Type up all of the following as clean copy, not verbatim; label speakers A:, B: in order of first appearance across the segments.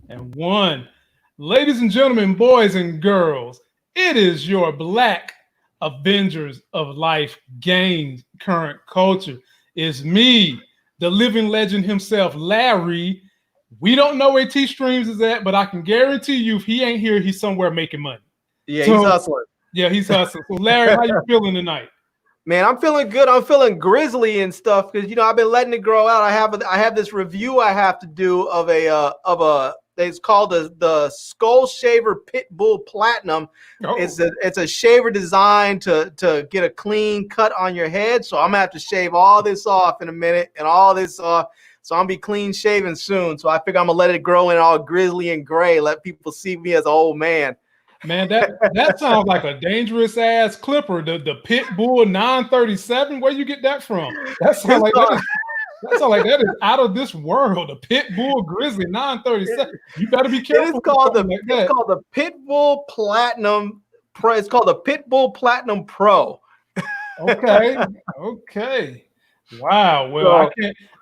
A: and one. Ladies and gentlemen, boys and girls, it is your Black Avengers of Life gained current culture. It's me, the living legend himself, Larry. We don't know where T Streams is at, but I can guarantee you if he ain't here, he's somewhere making money.
B: Yeah, he's
A: So,
B: hustling.
A: yeah, he's hustling. So, Larry, how you feeling tonight?
B: Man, I'm feeling good. I'm feeling grizzly and stuff because I've been letting it grow out. I have this review I have to do of a it's called the Skull Shaver Pit Bull Platinum.
A: Oh.
B: It's a shaver designed to get a clean cut on your head. So I'm gonna have to shave all this off in a minute and all this off. So I'm gonna be clean shaven soon. So I figure I'm gonna let it grow in all grizzly and gray. Let people see me as an old man.
A: Man, that sounds like a dangerous ass clipper. The Pitbull 937. Where you get that from? That sounds like that is out of this world. The Pitbull Grizzly 937. You better be careful.
B: It's called the Pitbull Platinum Pro. It's called the Pitbull Platinum Pro.
A: Okay. Wow. Well,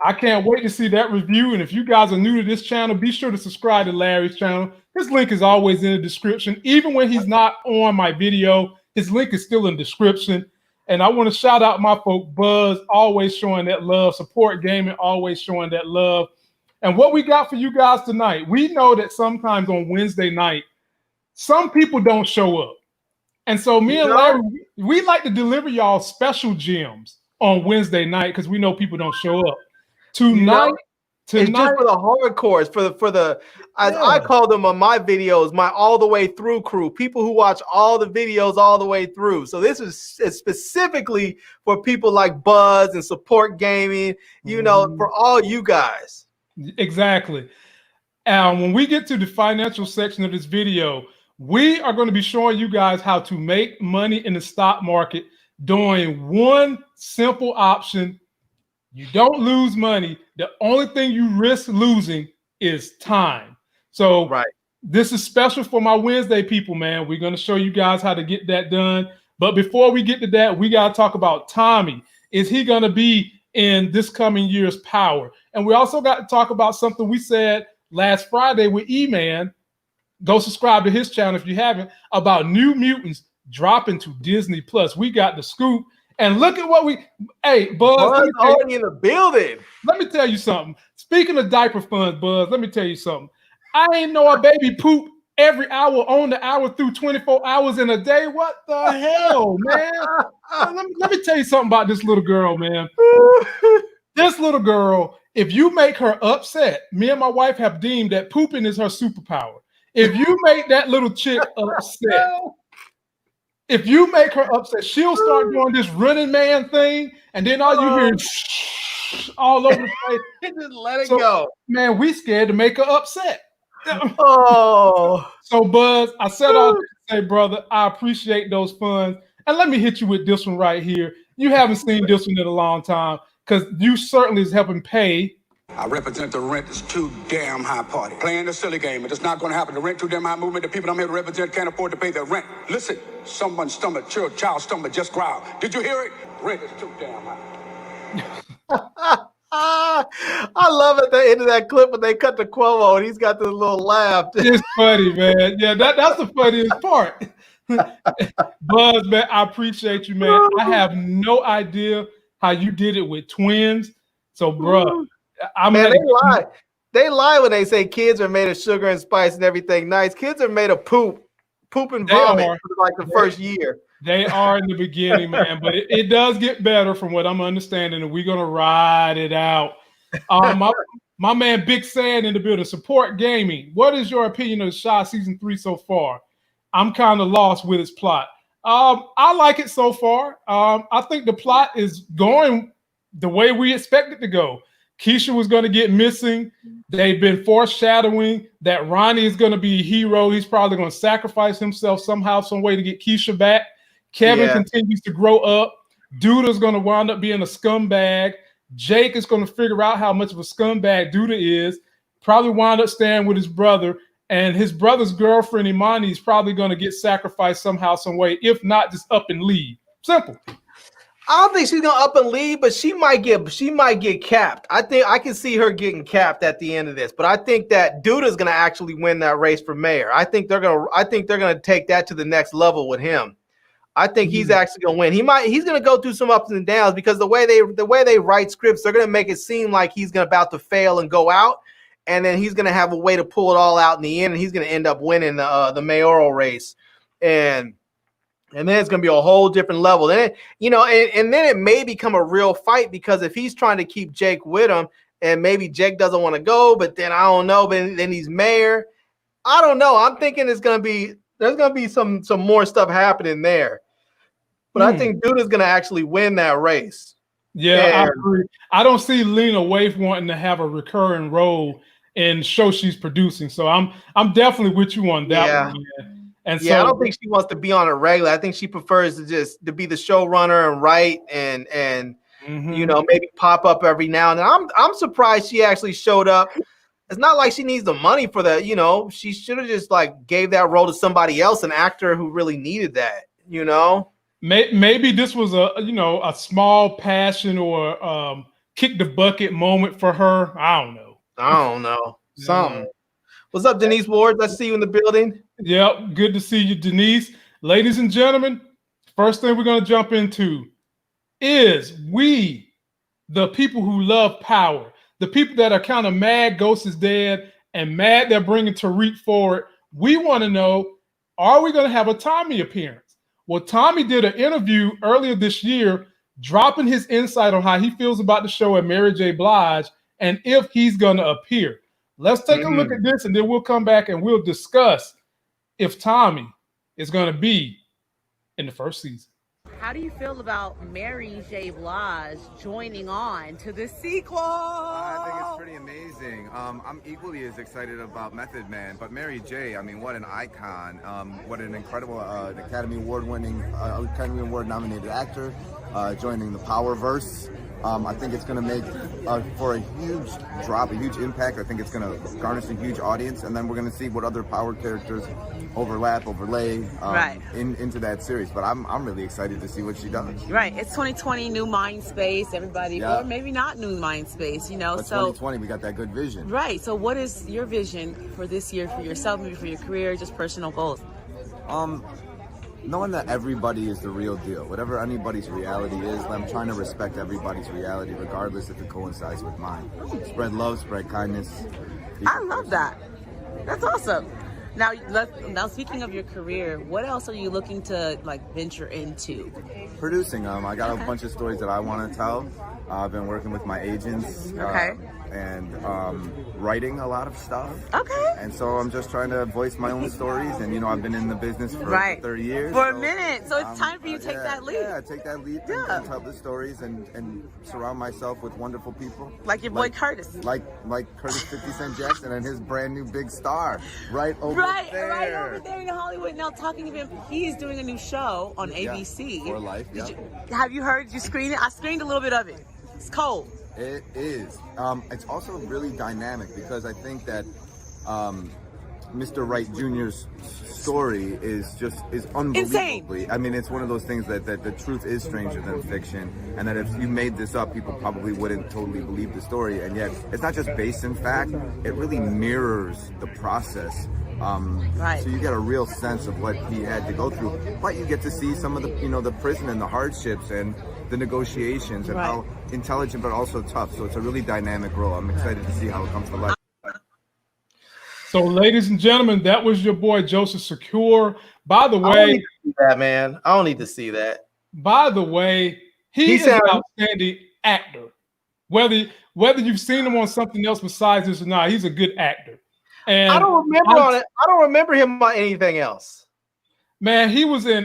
A: I can't wait to see that review. And if you guys are new to this channel, be sure to subscribe to Larry's channel. His link is always in the description. Even when he's not on my video, his link is still in the description. And I want to shout out my folk Buzz, always showing that love. Support Gaming, always showing that love. And what we got for you guys tonight, we know that sometimes on Wednesday night, some people don't show up. And so me and Larry, we like to deliver y'all special gems on Wednesday night because we know people don't show up. Tonight,
B: it's just for the hardcores, for the I call them on my videos, my all the way through crew, people who watch all the videos all the way through. So this is specifically for people like Buzz and Support Gaming, for all you guys.
A: Exactly. And when we get to the financial section of this video, we are going to be showing you guys how to make money in the stock market doing one simple option. You don't lose money. The only thing you risk losing is time. So this is special for my Wednesday people, man. We're going to show you guys how to get that done. But before we get to that, we got to talk about Tommy. Is he going to be in this coming year's Power? And we also got to talk about something we said last Friday with E-Man. Go subscribe to his channel if you haven't, about New Mutants dropping to Disney Plus. We got the scoop. And look at what Buzz
B: already in the building.
A: Let me tell you something. Speaking of diaper funds, Buzz, let me tell you something. I ain't know a baby poop every hour on the hour through 24 hours in a day. What the hell, man? Let me tell you something about this little girl, man. This little girl, if you make her upset, me and my wife have deemed that pooping is her superpower. If you make that little chick upset, she'll start doing this running man thing, and then all you hear is all over the place.
B: Just let it go.
A: Man, we scared to make her upset.
B: So
A: Buzz, I said all that to say, brother, I appreciate those funds. And let me hit you with this one right here. You haven't seen this one in a long time because you certainly is helping pay.
C: I represent the rent is too damn high party. Playing a silly game, but it's not going to happen. The rent too damn high movement. The people I'm here to represent can't afford to pay their rent. Listen, someone's stomach, child's stomach just growled. Did you hear it? Rent is too damn high.
B: I love at the end of that clip when they cut the Cuomo and he's got this little laugh.
A: It's funny, man. Yeah, that's the funniest part. Buzz, man, I appreciate you, man. I have no idea how you did it with twins. So, bro.
B: They lie when they say kids are made of sugar and spice and everything nice. Kids are made of poop and vomit for like the first year.
A: They are in the beginning, man, but it does get better from what I'm understanding, and we're gonna ride it out. My man Big Sand in the building. Support Gaming. What is your opinion of Shy season 3 so far? I'm kind of lost with its plot. I like it so far. I think the plot is going the way we expect it to go. Keisha was going to get missing. They've been foreshadowing that Ronnie is going to be a hero. He's probably going to sacrifice himself somehow, some way to get Keisha back. Kevin continues to grow up. Duda's going to wind up being a scumbag. Jake is going to figure out how much of a scumbag Duda is. Probably wind up staying with his brother. And his brother's girlfriend, Imani, is probably going to get sacrificed somehow, some way. If not, just up and leave. Simple.
B: I don't think she's gonna up and lead, but she might get capped. I think I can see her getting capped at the end of this. But I think that Duda's gonna actually win that race for mayor. I think they're gonna take that to the next level with him. I think he's actually gonna win. He's gonna go through some ups and downs because the way they write scripts, they're gonna make it seem like he's about to fail and go out, and then he's gonna have a way to pull it all out in the end, and he's gonna end up winning the mayoral race. And then it's going to be a whole different level. Then, and then it may become a real fight because if he's trying to keep Jake with him and maybe Jake doesn't want to go, but then I don't know, but then he's mayor. I don't know. I'm thinking there's going to be some more stuff happening there. But I think Duda's going to actually win that race.
A: Yeah, I agree. I don't see Lena Waithe wanting to have a recurring role in show she's producing. So I'm definitely with you on that one. Man. And
B: I don't think she wants to be on a regular. I think she prefers to be the showrunner and write and maybe pop up every now and then. I'm surprised she actually showed up. It's not like she needs the money for that. She should have just gave that role to somebody else, an actor who really needed that.
A: Maybe this was a small passion or kick the bucket moment for her. I don't know.
B: Something. What's up, Denise Ward? Let's see you in the building.
A: Yep, good to see you, Denise. Ladies and gentlemen, first thing we're going to jump into is we, the people who love power, the people that are kind of mad Ghost is dead and mad they're bringing Tariq forward. We want to know, are we going to have a Tommy appearance? Well, Tommy did an interview earlier this year, dropping his insight on how he feels about the show and Mary J. Blige and if he's going to appear. Let's take a look at this, and then we'll come back and we'll discuss if Tommy is going to be in the first season.
D: How do you feel about Mary J. Blige joining on to the sequel?
E: I think it's pretty amazing. I'm equally as excited about Method Man, but Mary J., I mean, what an icon. What an incredible Academy Award nominated actor joining the Powerverse. I think it's going to make for a huge drop, a huge impact. I think it's going to garnish a huge audience, and then we're going to see what other power characters overlay into that series. But I'm really excited to see what she does.
D: Right. It's 2020, new mind space, everybody, or maybe not new mind space, But
E: so 2020, we got that good vision.
D: Right. So what is your vision for this year, for yourself, maybe for your career, just personal goals?
E: Knowing that everybody is the real deal, whatever anybody's reality is, I'm trying to respect everybody's reality, regardless if it coincides with mine. Spread love, spread kindness.
D: I love that. That's awesome. Now, speaking of your career, what else are you looking to venture into?
E: Producing. I got a bunch of stories that I want to tell. I've been working with my agents. And writing a lot of stuff.
D: Okay.
E: And so I'm just trying to voice my own stories. And, I've been in the business for 30 years.
D: For a minute. So it's time for you to take that leap.
E: Yeah, take that leap and tell the stories and surround myself with wonderful people.
D: Like your boy Curtis.
E: Like Curtis 50 Cent Jackson and his brand new big star right over there.
D: Right over there in Hollywood. Now, talking to him, he's doing a new show on ABC.
E: For Life,
D: have you heard? Did you screen it? I screened a little bit of it. It's cold.
E: It is. It's also really dynamic because I think that Mr. Wright Jr.'s story is unbelievably.
D: Insane.
E: I mean, it's one of those things that the truth is stranger than fiction, and that if you made this up, people probably wouldn't totally believe the story. And yet, it's not just based in fact; it really mirrors the process. So you get a real sense of what he had to go through, but you get to see some of the the prison and the hardships and the negotiations and how intelligent but also tough. So it's a really dynamic role. I'm excited to see how it comes to life.
A: So, ladies and gentlemen, that was your boy Joseph Secure. By the way,
B: I don't need to see that, man. I don't need to see that.
A: By the way, he's an outstanding actor. Whether you've seen him on something else besides this or not, he's a good actor. And
B: I don't remember him on anything else.
A: Man, he was in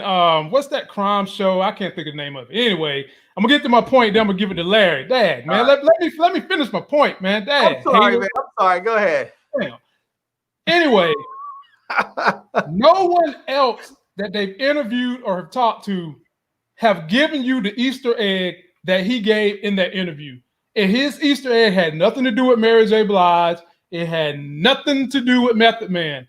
A: what's that crime show? I can't think of the name of it. Anyway, I'm gonna get to my point, then I'm gonna give it to Larry. Dad, man, let me finish my point, man. Dad.
B: I'm sorry, man. I'm sorry. Go ahead.
A: Damn. Anyway, no one else that they've interviewed or have talked to have given you the Easter egg that he gave in that interview. And his Easter egg had nothing to do with Mary J. Blige. It had nothing to do with Method Man.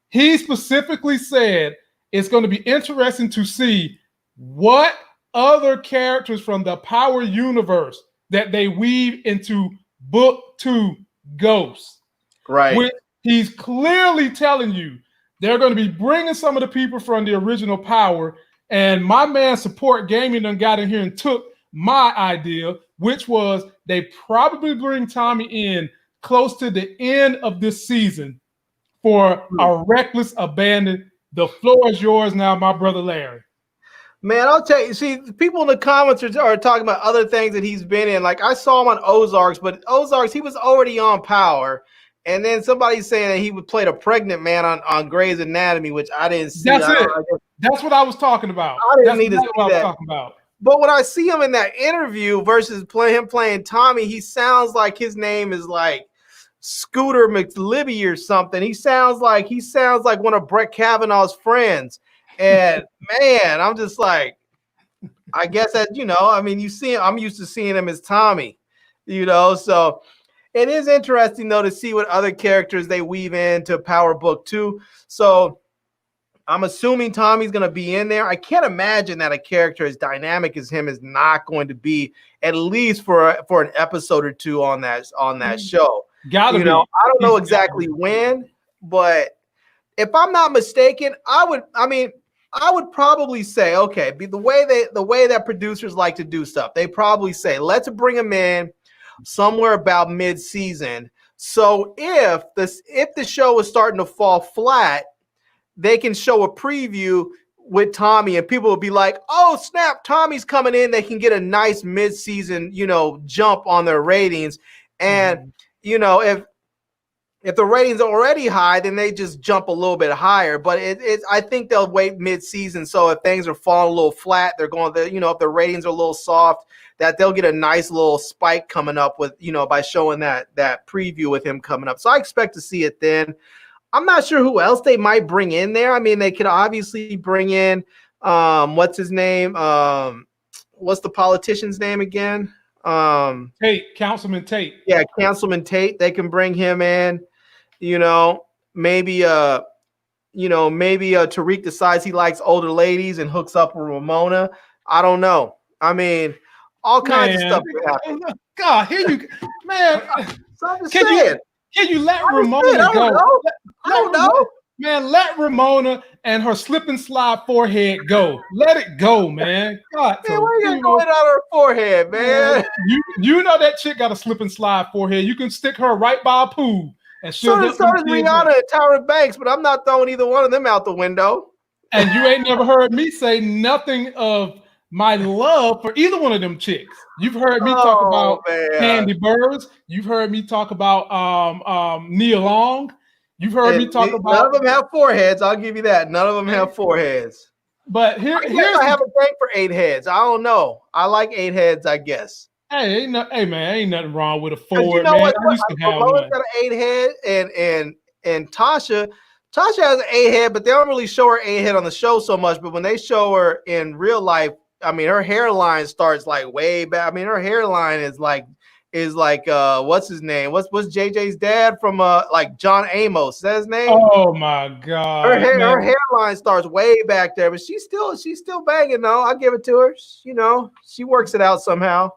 A: He specifically said it's going to be interesting to see what other characters from the Power universe that they weave into book 2 Ghosts.
B: Right.
A: Which he's clearly telling you they're going to be bringing some of the people from the original Power. And my man Support Gaming done got in here and took my idea, which was they probably bring Tommy in close to the end of this season for a reckless abandon. The floor is yours now, my brother Larry.
B: Man, I'll tell you, see, people in the comments are talking about other things that he's been in. Like, I saw him on Ozarks, but Ozarks, he was already on Power. And then somebody's saying that he would play a pregnant man on Grey's Anatomy, which I didn't see.
A: That's it. That's what I was talking about.
B: I didn't need to see
A: what I was
B: that.
A: talking about.
B: But when I see him in that interview versus him playing Tommy, he sounds like his name is like Scooter McLibby or something. He sounds like one of Brett Kavanaugh's friends. And man, I'm just like, I guess that, I mean, you see him, I'm used to seeing him as Tommy, so it is interesting though to see what other characters they weave into Power Book 2. So I'm assuming Tommy's going to be in there. I can't imagine that a character as dynamic as him is not going to be at least for an episode or two on that show.
A: Gotta be.
B: I don't know exactly when, but if I'm not mistaken, I would probably say, okay, the way that producers like to do stuff, they probably say, let's bring him in somewhere about mid-season. So if the show is starting to fall flat, they can show a preview with Tommy and people will be like, oh, snap, Tommy's coming in. They can get a nice mid-season, jump on their ratings. And, if the ratings are already high, then they just jump a little bit higher. But I think they'll wait mid-season. So if things are falling a little flat, they're going to, if the ratings are a little soft, that they'll get a nice little spike coming up with, by showing that preview with him coming up. So I expect to see it then. I'm not sure who else they might bring in there. I mean, they could obviously bring in, what's his name? What's the politician's name again?
A: Councilman Tate.
B: Yeah, Councilman Tate. They can bring him in. Maybe Tariq decides he likes older ladies and hooks up with Ramona. I don't know. I mean, all kinds of stuff could happen.
A: God, here you, man.
B: So I'm just saying.
A: Can you let Ramona go?
B: I don't know.
A: Man, let Ramona and her slip and slide forehead go. Let it go, man. God,
B: man, why are you going out her forehead, man?
A: You know that chick got a slip and slide forehead. You can stick her right by a pool. And so
B: does Rihanna and Tyra Banks, but I'm not throwing either one of them out the window.
A: And you ain't never heard me say nothing of my love for either one of them chicks. You've heard me talk about Candy Burrs. You've heard me talk about Nia Long. You've heard me talk about.
B: None of them have foreheads. I'll give you that. None of them have foreheads.
A: But here's
B: I have a thing for 8 heads. I don't know. I like 8 heads, I guess.
A: Hey, man, ain't nothing wrong with a 4.
B: You know what? Ramona's got an 8 head, and Tasha has an 8 head, but they don't really show her 8 head on the show so much. But when they show her in real life, I mean, her hairline starts like way back. I mean, her hairline is like what's his name? What's JJ's dad from like John Amos? Is that his name?
A: Oh my God.
B: Her hairline starts way back there, but she's still banging though. I'll give it to her. She works it out somehow.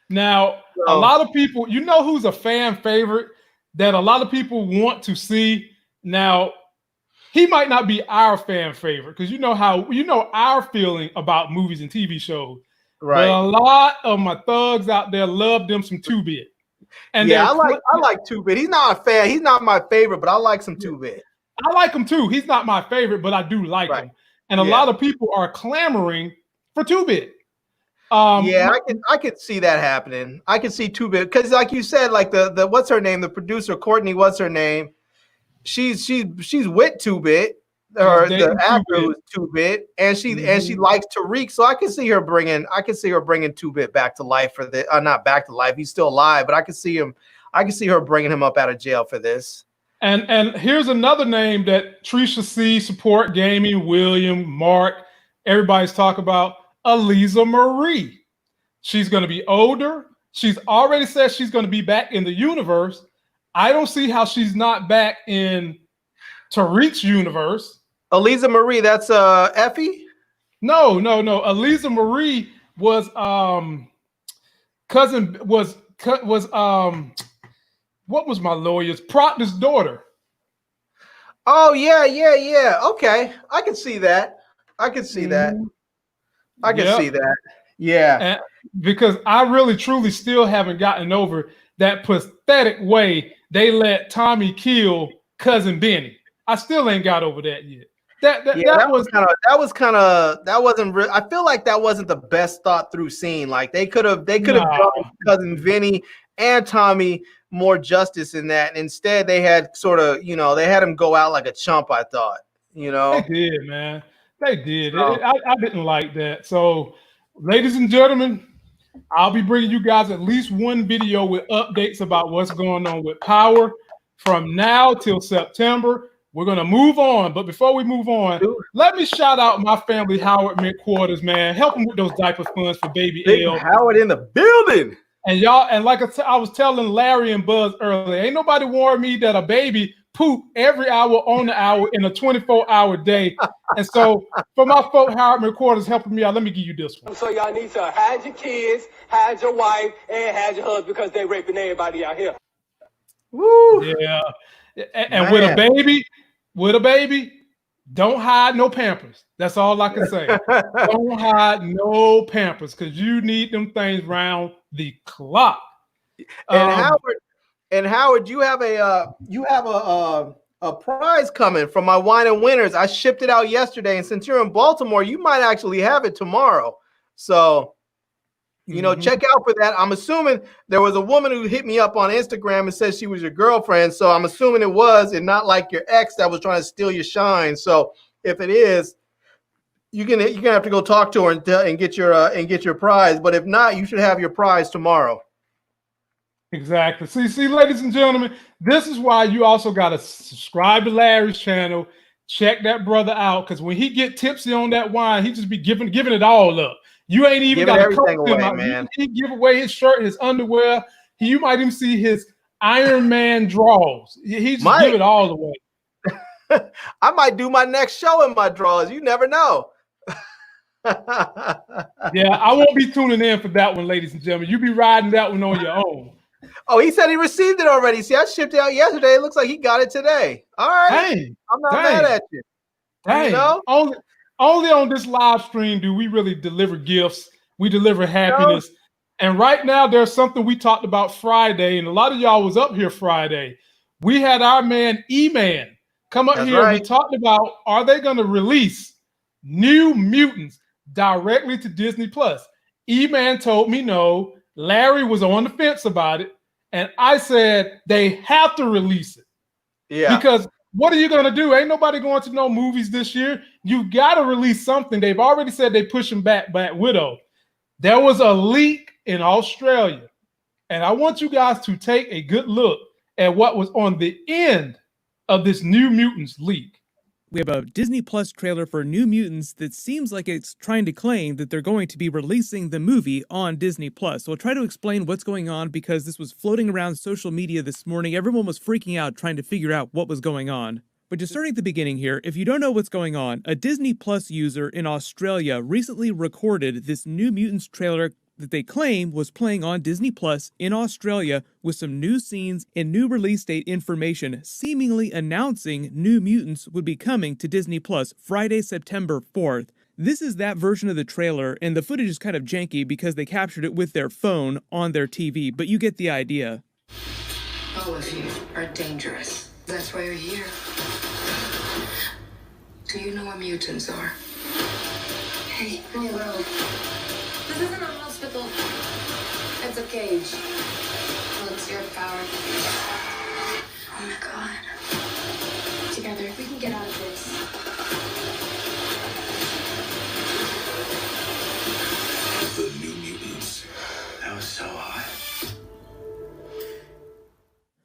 A: Now, a lot of people, who's a fan favorite that a lot of people want to see. Now, he might not be our fan favorite because our feeling about movies and TV shows. Right. But a lot of my thugs out there love them some 2-Bit. And
B: yeah, I like 2-Bit. He's not a fan. He's not my favorite, but I like some 2-Bit.
A: I like him too. He's not my favorite, but I do like him. And a lot of people are clamoring for 2-Bit.
B: I could see that happening. I could see 2-Bit because, like you said, like the what's her name, the producer Courtney, what's her name? She's with 2-Bit, or the actor who's 2-Bit, and she likes Tariq, so I can see her bringing 2-Bit back to life for this. Not back to life, he's still alive, but I can see her bringing him up out of jail for this.
A: And here's another name that Trisha C, Support Gaming, William, Mark, everybody's talking about. Aliza Marie. She's going to be older. She's already said she's going to be back in the universe. I don't see how she's not back in Tariq's universe.
B: Aliza Marie, that's Effie?
A: No. Aliza Marie cousin was what was my lawyer's Proctor's daughter.
B: Oh yeah. Okay, I can see that. I can see that. I can see that. Yeah.
A: And because I really truly still haven't gotten over that pathetic way they let Tommy kill cousin Benny. I still ain't got over that yet. That wasn't real.
B: I feel like that wasn't the best thought through scene. Like they could have done cousin Vinny and Tommy more justice in that. And instead they had sort of, they had him go out like a chump, I thought.
A: They did, man. They did. I didn't like that. So, ladies and gentlemen, I'll be bringing you guys at least one video with updates about what's going on with Power from now till September. We're going to move on. But before we move on, let me shout out my family, Howard McQuarters, man. Help them with those diaper funds for baby L.
B: Howard in the building.
A: And y'all, and like I was telling Larry and Buzz earlier, ain't nobody warned me that a baby poop every hour on the hour in a 24-hour day. And so for my folk, Howard McQuarters helping me out, let me give you this one.
F: So y'all need to hide your kids, hide your wife, and hide your husband because they raping everybody out here.
B: Woo!
A: Yeah. And with a baby, don't hide no Pampers. That's all I can say. Don't hide no Pampers because you need them things round the clock.
B: And Howard, you have a prize coming from my wine and winners. I shipped it out yesterday, and since you're in Baltimore, you might actually have it tomorrow. So, check out for that. I'm assuming there was a woman who hit me up on Instagram and said she was your girlfriend. So I'm assuming it was, and not like your ex that was trying to steal your shine. So if it is, you're gonna have to go talk to her and get your prize. But if not, you should have your prize tomorrow.
A: Exactly. See, ladies and gentlemen, this is why you also got to subscribe to Larry's channel. Check that brother out, because when he get tipsy on that wine, he just be giving it all up. You ain't even got everything away, man. He give away his shirt, his underwear. You might even see his Iron Man drawers. He just give it all away.
B: I might do my next show in my drawers. You never know.
A: Yeah, I won't be tuning in for that one, ladies and gentlemen. You be riding that one on your own.
B: Oh, he said he received it already. See, I shipped it out yesterday. It looks like he got it today. All right.
A: Dang,
B: I'm not mad at you.
A: Dang. Only on this live stream do we really deliver gifts. We deliver happiness. And right now, there's something we talked about Friday, and a lot of y'all was up here Friday. We had our man E-Man come up here. Right. We talked about, are they going to release New Mutants directly to Disney Plus? E-Man told me no. Larry was on the fence about it. And I said they have to release it. Yeah. Because what are you going to do? Ain't nobody going to no movies this year. You got to release something. They've already said they pushing back Black Widow. There was a leak in Australia. And I want you guys to take a good look at what was on the end of this New Mutants leak.
G: We have a Disney Plus trailer for New Mutants that seems like it's trying to claim that they're going to be releasing the movie on Disney Plus. So I'll try to explain what's going on because this was floating around social media this morning. Everyone was freaking out trying to figure out what was going on. But just starting at the beginning here, if you don't know what's going on, a Disney Plus user in Australia recently recorded this New Mutants trailer that they claim was playing on Disney Plus in Australia with some new scenes and new release date information, seemingly announcing New Mutants would be coming to Disney Plus Friday, September 4th. This is that version of the trailer, and the footage is kind of janky because they captured it with their phone on their TV, but you get the idea.
H: All of you are dangerous. That's why you're here. Do you know where mutants are? Hey, hello. This isn't a hospital. It's a cage. Well, it's your power. Oh my god. Together, we can get out of this.
C: The New Mutants. That was so hot.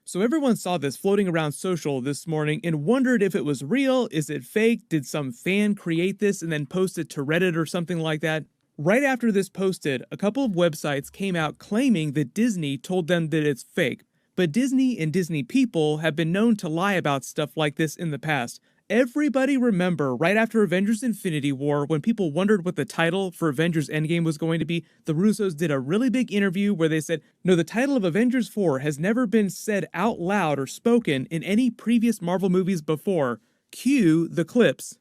G: So everyone saw this floating around social this morning and wondered if it was real, is it fake, did some fan create this and then post it to Reddit or something like that? Right after this posted, a couple of websites came out claiming that Disney told them that it's fake. But Disney and Disney people have been known to lie about stuff like this in the past. Everybody remember right after Avengers Infinity War, when people wondered what the title for Avengers Endgame was going to be, the Russos did a really big interview where they said, no, the title of Avengers 4 has never been said out loud or spoken in any previous Marvel movies before. Cue the clips.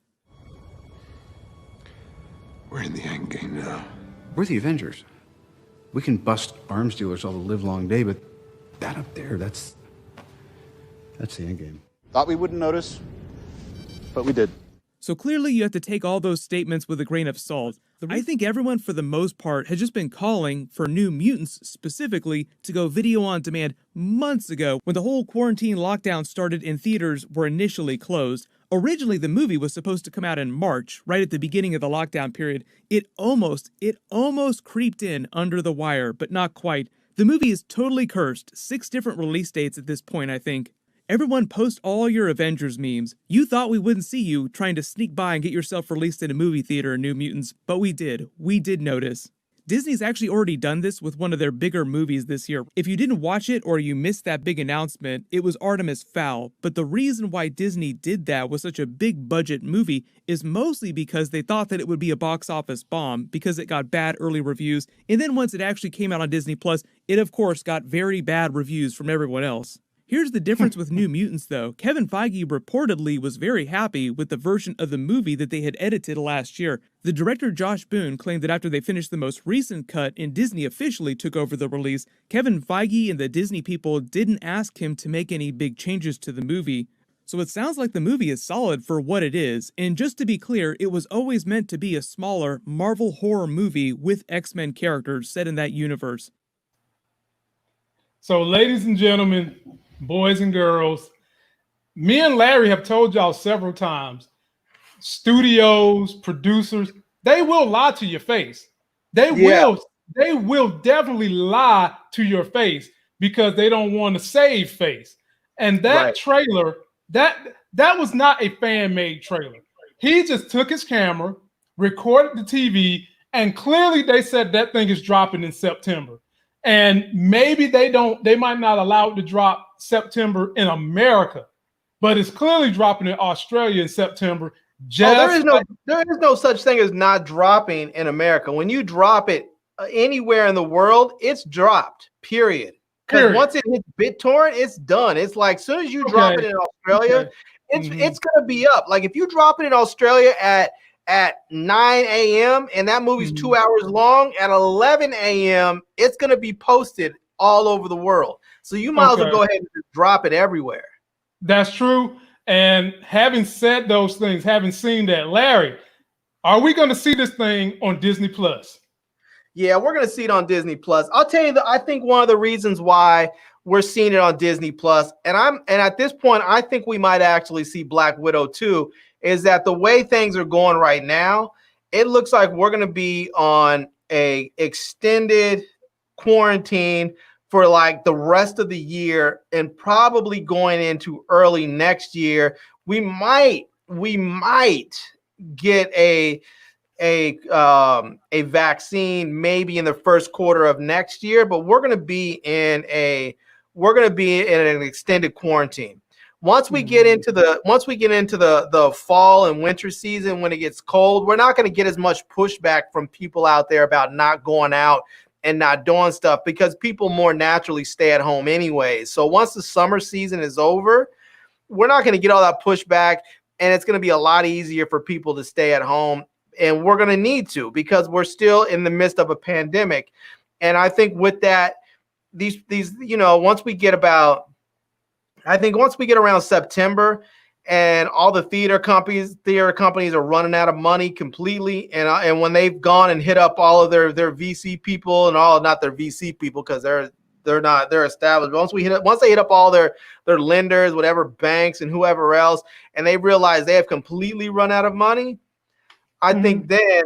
C: We're in the end game now.
I: We're the Avengers. We can bust arms dealers all the live long day, but that up there, that's the end game.
J: Thought we wouldn't notice, but we did.
G: So clearly you have to take all those statements with a grain of salt. I think everyone for the most part has just been calling for New Mutants specifically to go video on demand months ago when the whole quarantine lockdown started and theaters were initially closed. Originally, the movie was supposed to come out in March, right at the beginning of the lockdown period. It almost creeped in under the wire, but not quite. The movie is totally cursed. 6 different release dates at this point, I think. Everyone post all your Avengers memes. You thought we wouldn't see you trying to sneak by and get yourself released in a movie theater in New Mutants, but we did. We did notice. Disney's actually already done this with one of their bigger movies this year. If you didn't watch it or you missed that big announcement, it was Artemis Fowl. But the reason why Disney did that with such a big budget movie is mostly because they thought that it would be a box office bomb because it got bad early reviews. And then once it actually came out on Disney Plus, it of course got very bad reviews from everyone else. Here's the difference with New Mutants, though. Kevin Feige reportedly was very happy with the version of the movie that they had edited last year. The director Josh Boone claimed that after they finished the most recent cut and Disney officially took over the release, Kevin Feige and the Disney people didn't ask him to make any big changes to the movie. So it sounds like the movie is solid for what it is, and just to be clear, it was always meant to be a smaller Marvel horror movie with X-Men characters set in that universe.
A: So, ladies and gentlemen, boys and girls, me and Larry have told y'all several times, studios, producers, they will lie to your face. They will definitely lie to your face because they don't want to save face. And that trailer, that was not a fan-made trailer. He just took his camera, recorded the TV, and clearly they said that thing is dropping in September. And maybe they might not allow it to drop September in America, but it's clearly dropping in Australia in September.
B: There is no such thing as not dropping in America. When you drop it anywhere in the world, it's dropped, period. Because once it hits BitTorrent, it's done. It's like as soon as you drop it in Australia, it's going to be up. Like if you drop it in Australia at 9 a.m. and that movie's 2 hours long, at 11 a.m. it's going to be posted all over the world. So you might as well go ahead and just drop it everywhere.
A: That's true. And having said those things, having seen that, Larry, are we going to see this thing on Disney Plus?
B: Yeah, we're going to see it on Disney Plus. I'll tell you that I think one of the reasons why we're seeing it on Disney Plus, and at this point, I think we might actually see Black Widow too, is that the way things are going right now, it looks like we're going to be on a extended quarantine for like the rest of the year and probably going into early next year. We might get a vaccine maybe in the first quarter of next year, but we're going to be in an extended quarantine. Once we get into the fall and winter season, when it gets cold, we're not going to get as much pushback from people out there about not going out and not doing stuff because people more naturally stay at home anyway. So once the summer season is over, we're not going to get all that pushback, and it's going to be a lot easier for people to stay at home. And we're going to need to, because we're still in the midst of a pandemic. And I think with that, once we get around September and all the theater companies are running out of money completely, and when they've gone and hit up all of their VC people and not their VC people because they're established. Once they hit up all their lenders, whatever banks and whoever else, and they realize they have completely run out of money, I think then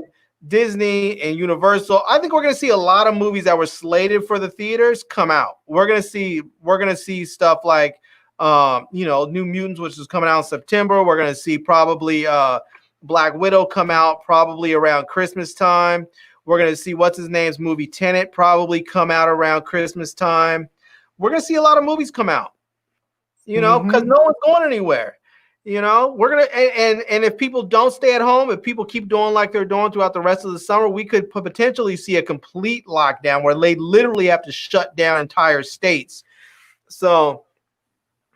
B: Disney and Universal, I think we're going to see a lot of movies that were slated for the theaters come out. We're going to see stuff like New Mutants, which is coming out in September. We're going to see probably Black Widow come out probably around Christmas time. We're going to see what's his name's movie Tenet probably come out around Christmas time. We're going to see a lot of movies come out, because no one's going anywhere. You know, we're gonna and if people don't stay at home, if people keep doing like they're doing throughout the rest of the summer, we could potentially see a complete lockdown where they literally have to shut down entire states. So,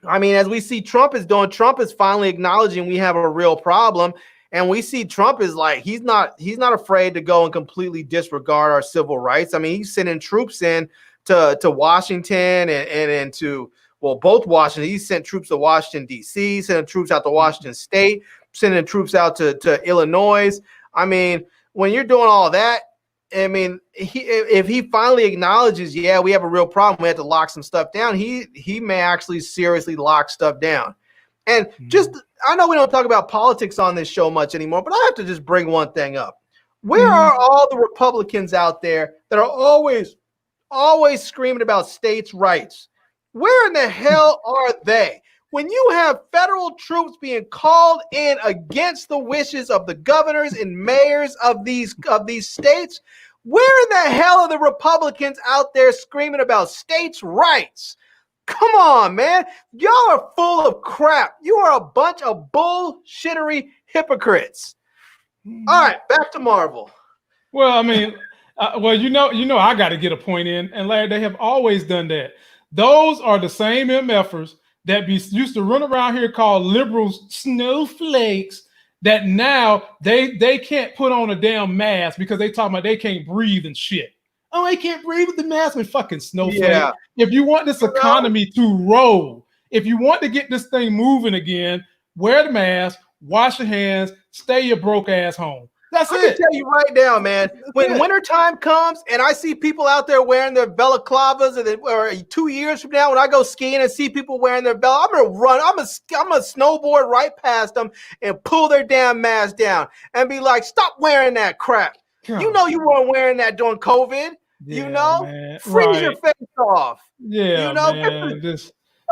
B: I mean, as we see Trump is doing, Trump is finally acknowledging we have a real problem. And we see Trump is like, he's not afraid to go and completely disregard our civil rights. I mean, he's sending troops in to Washington and to, well, both Washington. He sent troops to Washington, D.C., sending troops out to Washington State, sending troops out to Illinois. I mean, when you're doing all that, I mean, if he finally acknowledges, yeah, we have a real problem, we have to lock some stuff down, he may actually seriously lock stuff down. And just, I know we don't talk about politics on this show much anymore, but I have to just bring one thing up. Where are all the Republicans out there that are always screaming about states' rights? Where in the hell are they? When you have federal troops being called in against the wishes of the governors and mayors of these states, where in the hell are the Republicans out there screaming about states' rights? Come on, man. Y'all are full of crap. You are a bunch of bullshittery hypocrites. All right, back to Marvel.
A: Well, I mean, you know, I got to get a point in, and Larry, they have always done that. Those are the same MFers that used to run around here called liberals snowflakes, that now they can't put on a damn mask because they talking about they can't breathe and shit. Oh, I can't breathe with the mask and fucking snowflake. Yeah. If you want this economy to roll, if you want to get this thing moving again, wear the mask, wash your hands, stay your broke ass home. That's it.
B: I can tell you right now, man, when wintertime comes and I see people out there wearing their balaclavas, or 2 years from now when I go skiing and see people wearing their belt, I'm going to run. I'm going to snowboard right past them and pull their damn mask down and be like, stop wearing that crap. You know you weren't wearing that during COVID. Yeah, you know, man. Freeze your face off.
A: Yeah,
B: you know,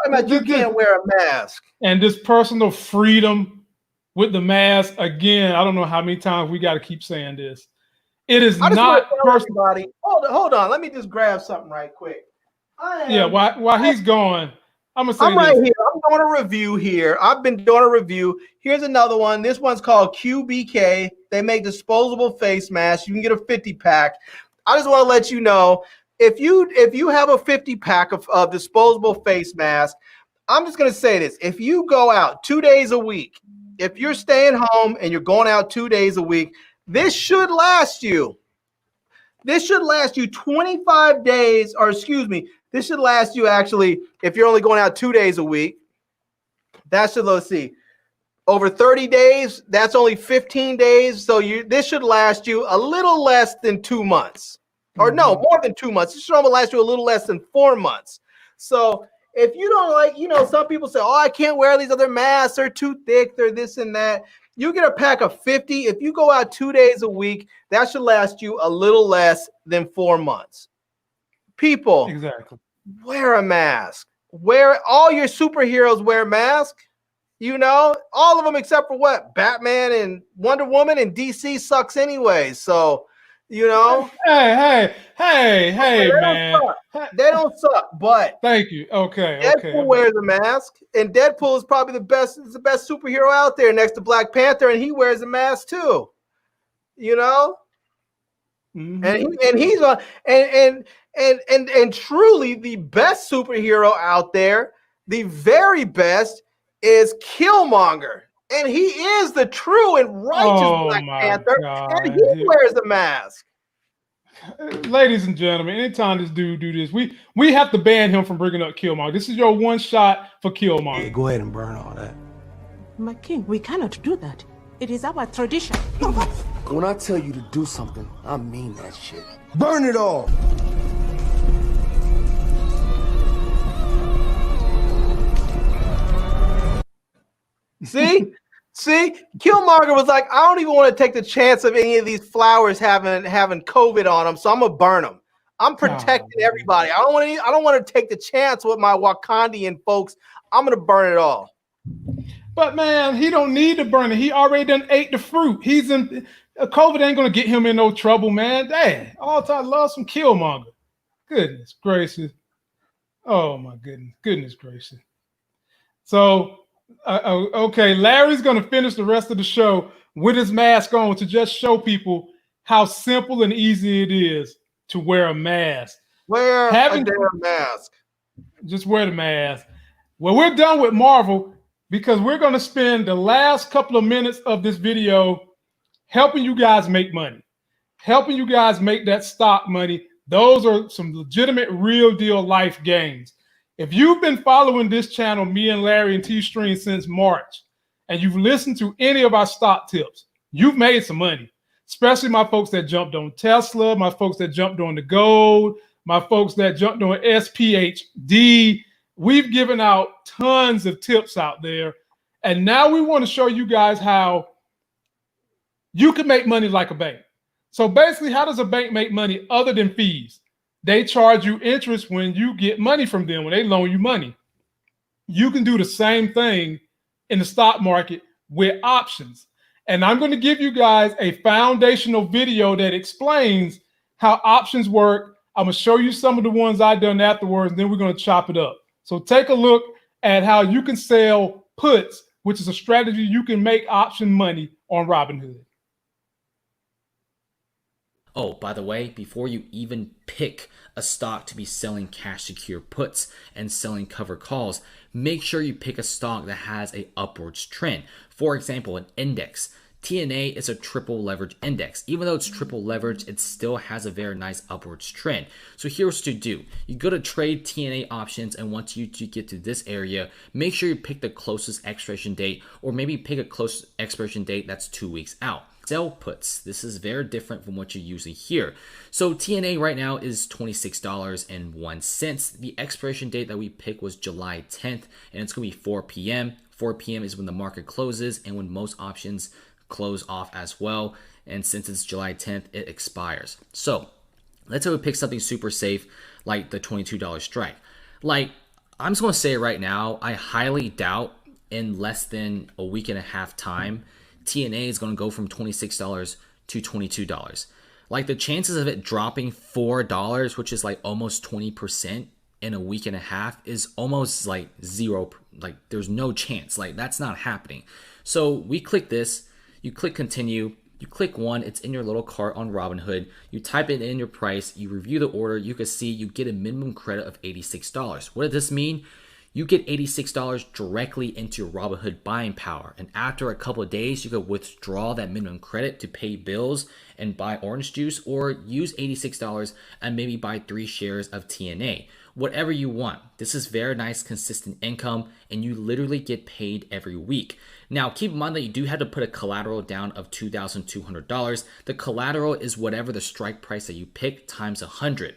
A: man.
B: You can't wear a mask.
A: And this personal freedom with the mask, again, I don't know how many times we got to keep saying this. It is not
B: personal. Hold on. Let me just grab something right quick.
A: While he's going, I'm gonna say
B: I'm right here. I'm doing a review here. I've been doing a review. Here's another one. This one's called QBK. They make disposable face masks. You can get a 50-pack. I just want to let you know, if you have a 50-pack of disposable face masks, I'm just going to say this. If you go out 2 days a week, if you're staying home and you're going out 2 days a week, this should last you 25 days, or excuse me, this should last you actually, if you're only going out 2 days a week, that should, let's see, over 30 days, that's only 15 days. So this should last you a little less than 2 months. Or no, more than 2 months. It should only last you a little less than 4 months. So if you don't like, you know, some people say, oh, I can't wear these other masks. They're too thick. They're this and that. You get a pack of 50. If you go out 2 days a week, that should last you a little less than 4 months. People,
A: exactly,
B: wear a mask. All your superheroes wear masks. You know, all of them except for what? Batman and Wonder Woman, and DC sucks anyway. So, you know.
A: Hey, man.
B: They don't suck, but.
A: Thank you. Okay.
B: Deadpool wears a mask, and Deadpool is probably the best superhero out there next to Black Panther, and he wears a mask too. You know? Mm-hmm. And he's on and truly the best superhero out there, the very best, is Killmonger, and he is the true and righteous Black Panther, and he wears a mask.
A: Ladies and gentlemen, anytime this dude do this, we have to ban him from bringing up Killmonger. This is your one shot for Killmonger.
K: Yeah, go ahead and burn all that.
L: My king, we cannot do that. It is our tradition.
K: When I tell you to do something, I mean that shit. Burn it all!
B: See, Killmonger was like, I don't even want to take the chance of any of these flowers having COVID on them, so I'm gonna burn them. I'm protecting everybody. I don't want to take the chance with my Wakandian folks. I'm gonna burn it all.
A: But man, he don't need to burn it. He already done ate the fruit. COVID ain't gonna get him in no trouble, man. Dang, all time love some Killmonger. Goodness gracious. Oh my goodness gracious. So Okay, Larry's going to finish the rest of the show with his mask on to just show people how simple and easy it is to wear a mask.
B: Wear a damn mask.
A: Just wear the mask. Well, we're done with Marvel because we're going to spend the last couple of minutes of this video helping you guys make money, helping you guys make that stock money. Those are some legitimate, real deal life gains. If you've been following this channel, me and Larry and T-Stream since March, and you've listened to any of our stock tips, you've made some money, especially my folks that jumped on Tesla, my folks that jumped on the gold, my folks that jumped on SPHD. We've given out tons of tips out there. And now we want to show you guys how you can make money like a bank. So basically, how does a bank make money other than fees? They charge you interest when you get money from them, when they loan you money. You can do the same thing in the stock market with options. And I'm going to give you guys a foundational video that explains how options work. I'm going to show you some of the ones I've done afterwards, and then we're going to chop it up. So take a look at how you can sell puts, which is a strategy you can make option money on Robinhood.
M: Oh, by the way, before you even pick a stock to be selling cash secure puts and selling cover calls, make sure you pick a stock that has a upwards trend. For example, an index. TNA is a triple leverage index. Even though it's triple leverage, it still has a very nice upwards trend. So here's what to do. You go to trade TNA options, and once you get to this area, make sure you pick the closest expiration date, or maybe pick a close expiration date that's 2 weeks out. Sell puts. This is very different from what you usually hear. So TNA right now is $26.01. The expiration date that we picked was July 10th, and it's going to be 4 p.m. 4 p.m. is when the market closes and when most options close off as well. And since it's July 10th, it expires. So let's say we pick something super safe like the $22 strike. Like, I'm just going to say it right now, I highly doubt in less than a week and a half time TNA is going to go from $26 to $22. Like, the chances of it dropping $4, which is like almost 20% in a week and a half, is almost like zero. Like, there's no chance. Like, that's not happening. So we click this, you click continue, you click one, it's in your little cart on Robinhood, you type it in your price, you review the order, you can see you get a minimum credit of $86. What does this mean? You get $86 directly into your Robinhood buying power. And after a couple of days, you can withdraw that minimum credit to pay bills and buy orange juice, or use $86 and maybe buy 3 shares of TNA. Whatever you want. This is very nice, consistent income, and you literally get paid every week. Now, keep in mind that you do have to put a collateral down of $2,200. The collateral is whatever the strike price that you pick times 100.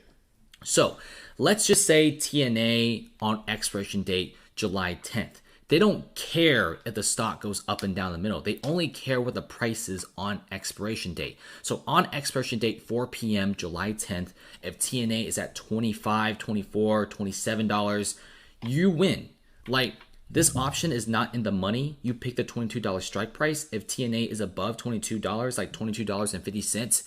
M: So let's just say TNA on expiration date July 10th. They don't care if the stock goes up and down the middle. They only care what the price is on expiration date. So on expiration date 4 p.m. July 10th, if TNA is at $25, $24, $27, you win. Like, this option is not in the money. You pick the $22 strike price. If TNA is above $22, like $22.50,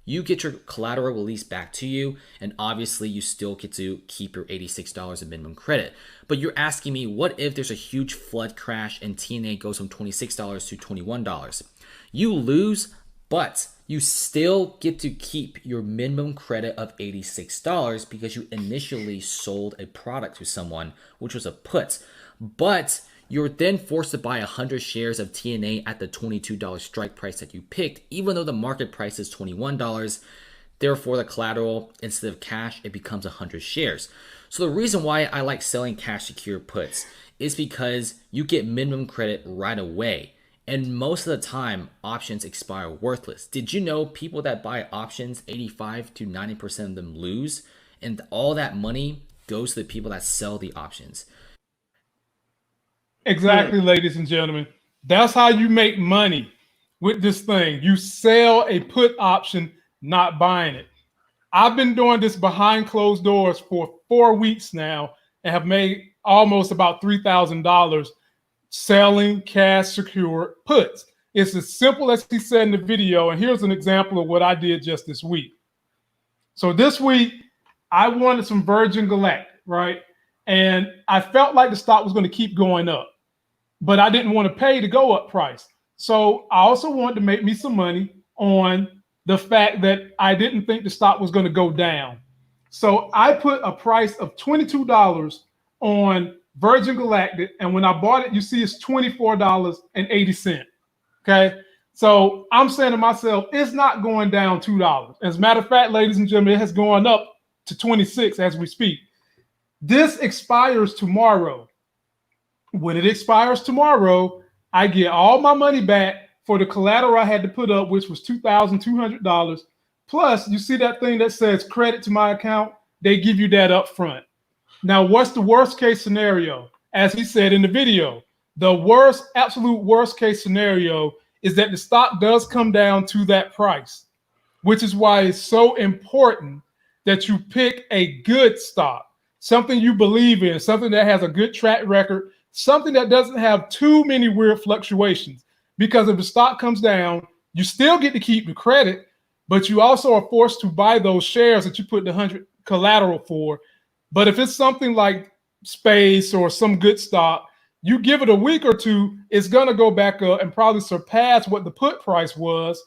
M: you get your collateral released back to you, and obviously you still get to keep your $86 of minimum credit. But you're asking me, what if there's a huge flood crash and TNA goes from $26 to $21? You lose, but you still get to keep your minimum credit of $86 because you initially sold a product to someone, which was a put. But you're then forced to buy 100 shares of TNA at the $22 strike price that you picked, even though the market price is $21. Therefore, the collateral, instead of cash, it becomes 100 shares. So the reason why I like selling cash secure puts is because you get minimum credit right away. And most of the time, options expire worthless. Did you know people that buy options, 85 to 90% of them lose? And all that money goes to the people that sell the options.
A: Exactly, ladies and gentlemen. That's how you make money with this thing. You sell a put option, not buying it. I've been doing this behind closed doors for 4 weeks now and have made almost about $3,000 selling cash secure puts. It's as simple as he said in the video. And here's an example of what I did just this week. So this week, I wanted some Virgin Galactic, right? And I felt like the stock was going to keep going up. but I didn't want to pay the go up price. So I also wanted to make me some money on the fact that I didn't think the stock was going to go down. So I put a price of $22 on Virgin Galactic, and when I bought it, you see it's $24.80. Okay. So I'm saying to myself, it's not going down $2. As a matter of fact, ladies and gentlemen, it has gone up to 26 as we speak. This expires tomorrow. When it expires tomorrow, I get all my money back for the collateral I had to put up, which was $2,200. Plus, you see that thing that says credit to my account? They give you that up front. Now, what's the worst case scenario? As he said in the video, the worst, absolute worst case scenario is that the stock does come down to that price, which is why it's so important that you pick a good stock, something you believe in, something that has a good track record, something that doesn't have too many weird fluctuations. Because if the stock comes down, you still get to keep the credit, but you also are forced to buy those shares that you put the 100 collateral for. But if it's something like Space or some good stock, you give it a week or two, it's going to go back up and probably surpass what the put price was.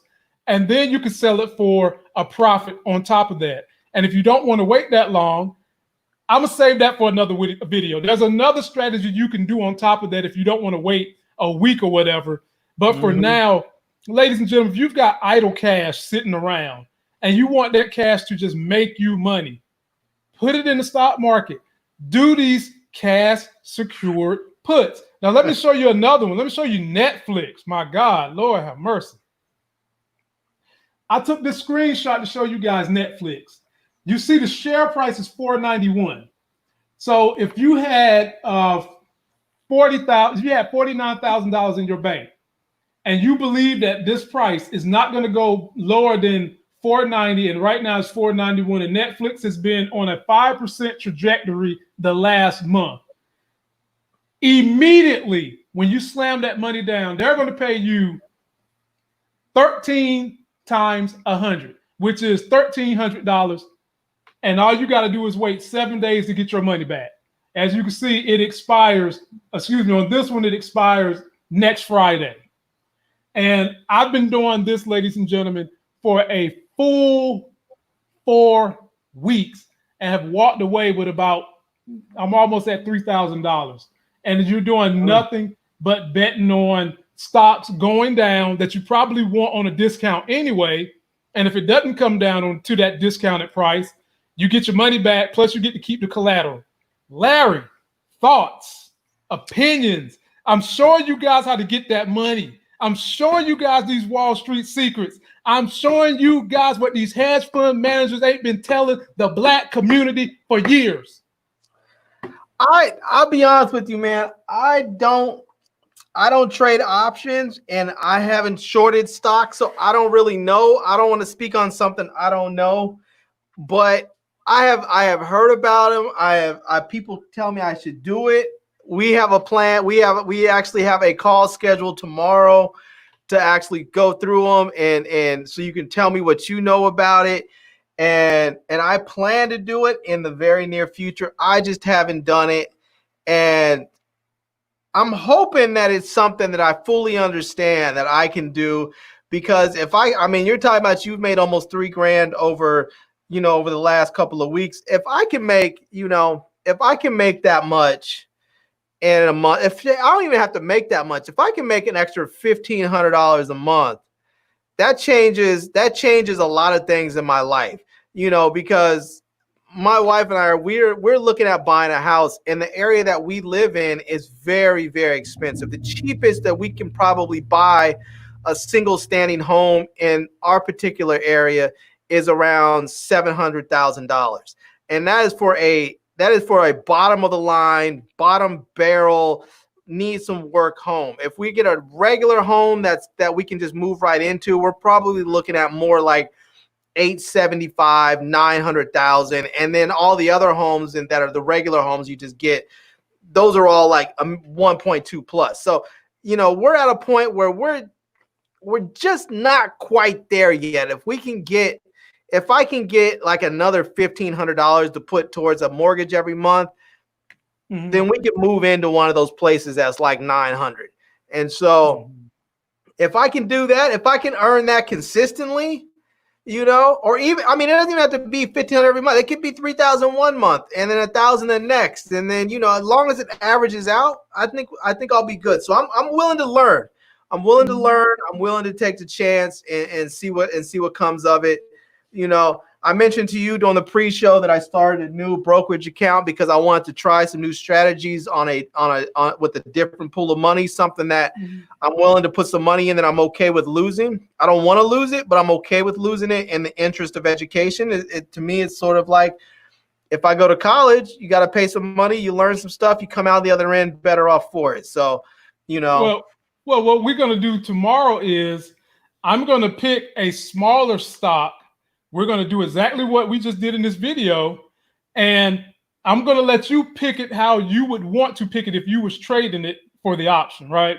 A: And then you can sell it for a profit on top of that. And if you don't want to wait that long, I'm going to save that for another video. There's another strategy you can do on top of that if you don't want to wait a week or whatever. But for now, ladies and gentlemen, if you've got idle cash sitting around and you want that cash to just make you money, put it in the stock market. Do these cash secured puts. Now, let me show you another one. Let me show you Netflix. My God, Lord have mercy. I took this screenshot to show you guys Netflix. You see the share price is $4.91. So if you had $49,000 in your bank, and you believe that this price is not going to go lower than $4.90, and right now it's $4.91, and Netflix has been on a 5% trajectory the last month. Immediately, when you slam that money down, they're going to pay you 13 times 100, which is $1,300. And all you got to do is wait 7 days to get your money back. As you can see, it expires, on this one, it expires next Friday. And I've been doing this, ladies and gentlemen, for a full 4 weeks and have walked away with I'm almost at $3,000. And you're doing nothing but betting on stocks going down that you probably want on a discount anyway. And if it doesn't come down to that discounted price, you get your money back, plus you get to keep the collateral. Larry, thoughts, opinions. I'm showing you guys how to get that money. I'm showing you guys these Wall Street secrets. I'm showing you guys what these hedge fund managers ain't been telling the black community for years.
B: I'll be honest with you, man. I don't trade options, and I haven't shorted stocks, so I don't really know. I don't want to speak on something I don't know, but I have heard about them. I have people tell me I should do it. We have a plan. We actually have a call scheduled tomorrow to actually go through them, and so you can tell me what you know about it. And I plan to do it in the very near future. I just haven't done it, and I'm hoping that it's something that I fully understand that I can do, because if I mean, you're talking about you've made almost $3,000 over the last couple of weeks. If I can make, if I can make that much in a month, if I don't even have to make that much, if I can make an extra $1,500 a month, that changes a lot of things in my life, because my wife and I we're looking at buying a house, and the area that we live in is very, very expensive. The cheapest that we can probably buy a single standing home in our particular area is around $700,000. And that is for a bottom of the line, bottom barrel, need some work home. If we get a regular home that we can just move right into, we're probably looking at more like $875,000, $900,000, and then all the other homes that are the regular homes you just get, those are all like 1.2 plus. So we're at a point where we're just not quite there yet. If I can get like another $1,500 to put towards a mortgage every month, then we can move into one of those places that's like 900. And so if I can do that, if I can earn that consistently, or even, I mean, it doesn't even have to be 1,500 every month. It could be 3,000 one month and then 1,000 the next. And then, as long as it averages out, I think I'll be good. So I'm willing to learn. I'm willing to learn. I'm willing to take the chance and see what comes of it. I mentioned to you during the pre-show that I started a new brokerage account because I wanted to try some new strategies on with a different pool of money, something that I'm willing to put some money in that I'm okay with losing. I don't want to lose it, but I'm okay with losing it in the interest of education. To me, it's sort of like if I go to college, you got to pay some money, you learn some stuff, you come out the other end better off for it. So,
A: Well, what we're going to do tomorrow is I'm going to pick a smaller stock. We're going to do exactly what we just did in this video. And I'm going to let you pick it how you would want to pick it if you was trading it for the option, right?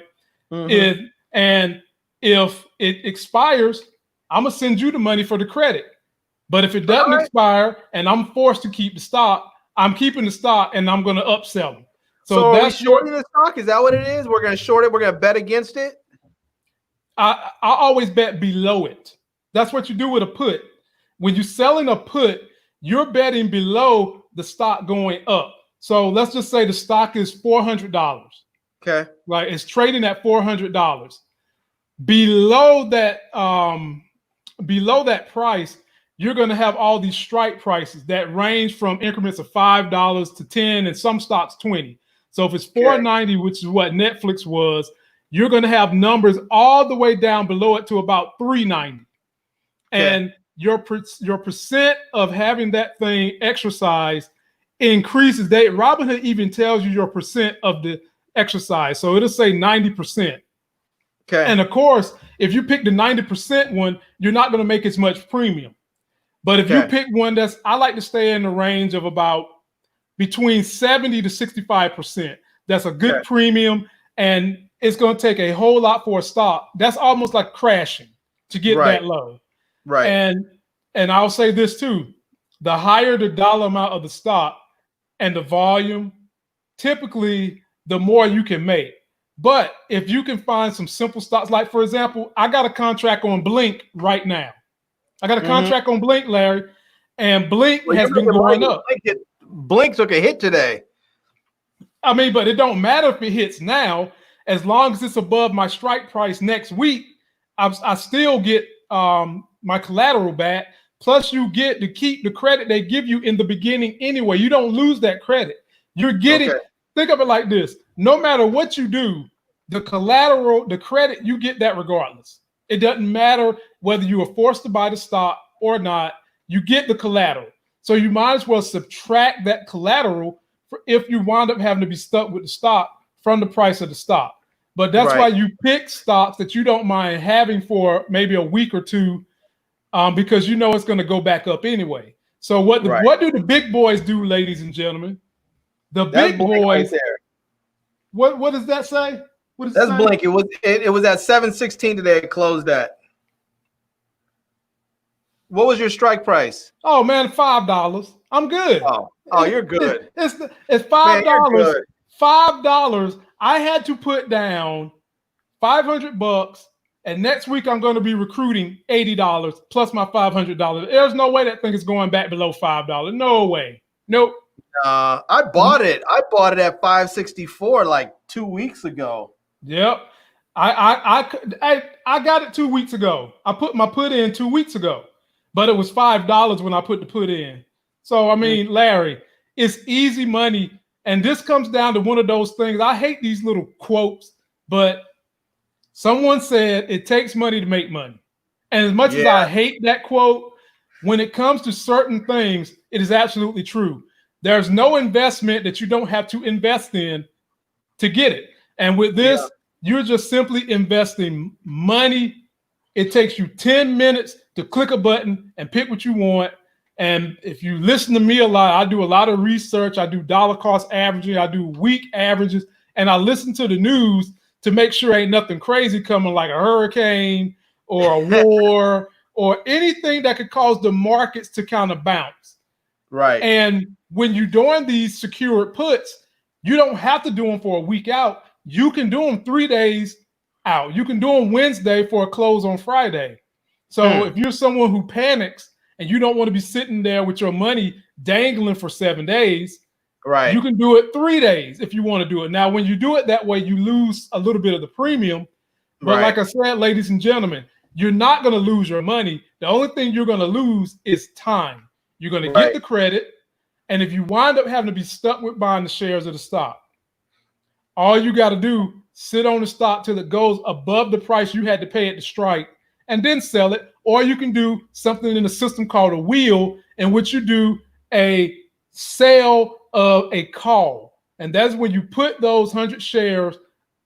A: And if it expires, I'm going to send you the money for the credit. But if it doesn't expire and I'm forced to keep the stock, I'm keeping the stock and I'm going to upsell them.
B: So are we shorting the stock? Is that what it is? We're going to short it. We're going to bet against it.
A: I always bet below it. That's what you do with a put. When you're selling a put, you're betting below the stock going up. So let's just say the stock is $400.
B: Okay.
A: Right. It's trading at $400. Below that price, you're going to have all these strike prices that range from increments of $5 to 10 and some stocks 20. So if it's $4.90, which is what Netflix was, you're going to have numbers all the way down below it to about $3.90. And your percent of having that thing exercised increases. Robinhood even tells you your percent of the exercise. So it'll say 90%.
B: Okay.
A: And of course, if you pick the 90% one, you're not going to make as much premium. But if you pick one I like to stay in the range of about between 70 to 65%. That's a good premium. And it's going to take a whole lot for a stock. That's almost like crashing to get that low.
B: Right.
A: And I'll say this too. The higher the dollar amount of the stock and the volume, typically the more you can make. But if you can find some simple stocks, like for example, I got a contract on Blink right now. I got a contract on Blink, Larry, and Blink has been going up.
B: Blink took a hit today.
A: I mean, but it don't matter if it hits now, as long as it's above my strike price next week. I still get my collateral back. Plus, you get to keep the credit they give you in the beginning anyway. You don't lose that credit. You're getting. Think of it like this: no matter what you do, the collateral, the credit, you get that regardless. It doesn't matter whether you are forced to buy the stock or not. You get the collateral. So you might as well subtract that collateral if you wind up having to be stuck with the stock from the price of the stock. But that's why you pick stocks that you don't mind having for maybe a week or two, because you know it's going to go back up anyway. So what do the big boys do, ladies and gentlemen? The big boys. Right, what does that say?
B: That's Blink. It was at 716 today. It closed at. What was your strike price?
A: Oh man, $5. I'm good.
B: Oh, you're good.
A: It's $5. $5. I had to put down $500, and next week I'm going to be recruiting $80 plus my $500. There's no way that thing is going back below $5. No way. Nope.
B: I bought it. I bought it at 564 like 2 weeks ago.
A: Yep. I got it 2 weeks ago. I put my put in 2 weeks ago, but it was $5 when I put the put in. So I mean, Larry, it's easy money. And this comes down to one of those things. I hate these little quotes, but someone said it takes money to make money. And as much as I hate that quote, when it comes to certain things, it is absolutely true. There's no investment that you don't have to invest in to get it. And with this, you're just simply investing money. It takes you 10 minutes to click a button and pick what you want. And if you listen to me a lot, I do a lot of research. I do dollar cost averaging. I do week averages. And I listen to the news to make sure ain't nothing crazy coming, like a hurricane or a war or anything that could cause the markets to kind of bounce.
B: Right.
A: And when you're doing these secured puts, You don't have to do them for a week out. You can do them 3 days out. You can do them Wednesday for a close on Friday. So if you're someone who panics and you don't want to be sitting there with your money dangling for 7 days,
B: right?
A: You can do it 3 days if you want to do it. Now, when you do it that way, you lose a little bit of the premium. But like I said, ladies and gentlemen, you're not going to lose your money. The only thing you're going to lose is time. You're going to get the credit. And if you wind up having to be stuck with buying the shares of the stock, all you got to do, sit on the stock till it goes above the price you had to pay at the strike and then sell it. Or you can do something in the system called a wheel, in which you do a sale of a call. And that's when you put those 100 shares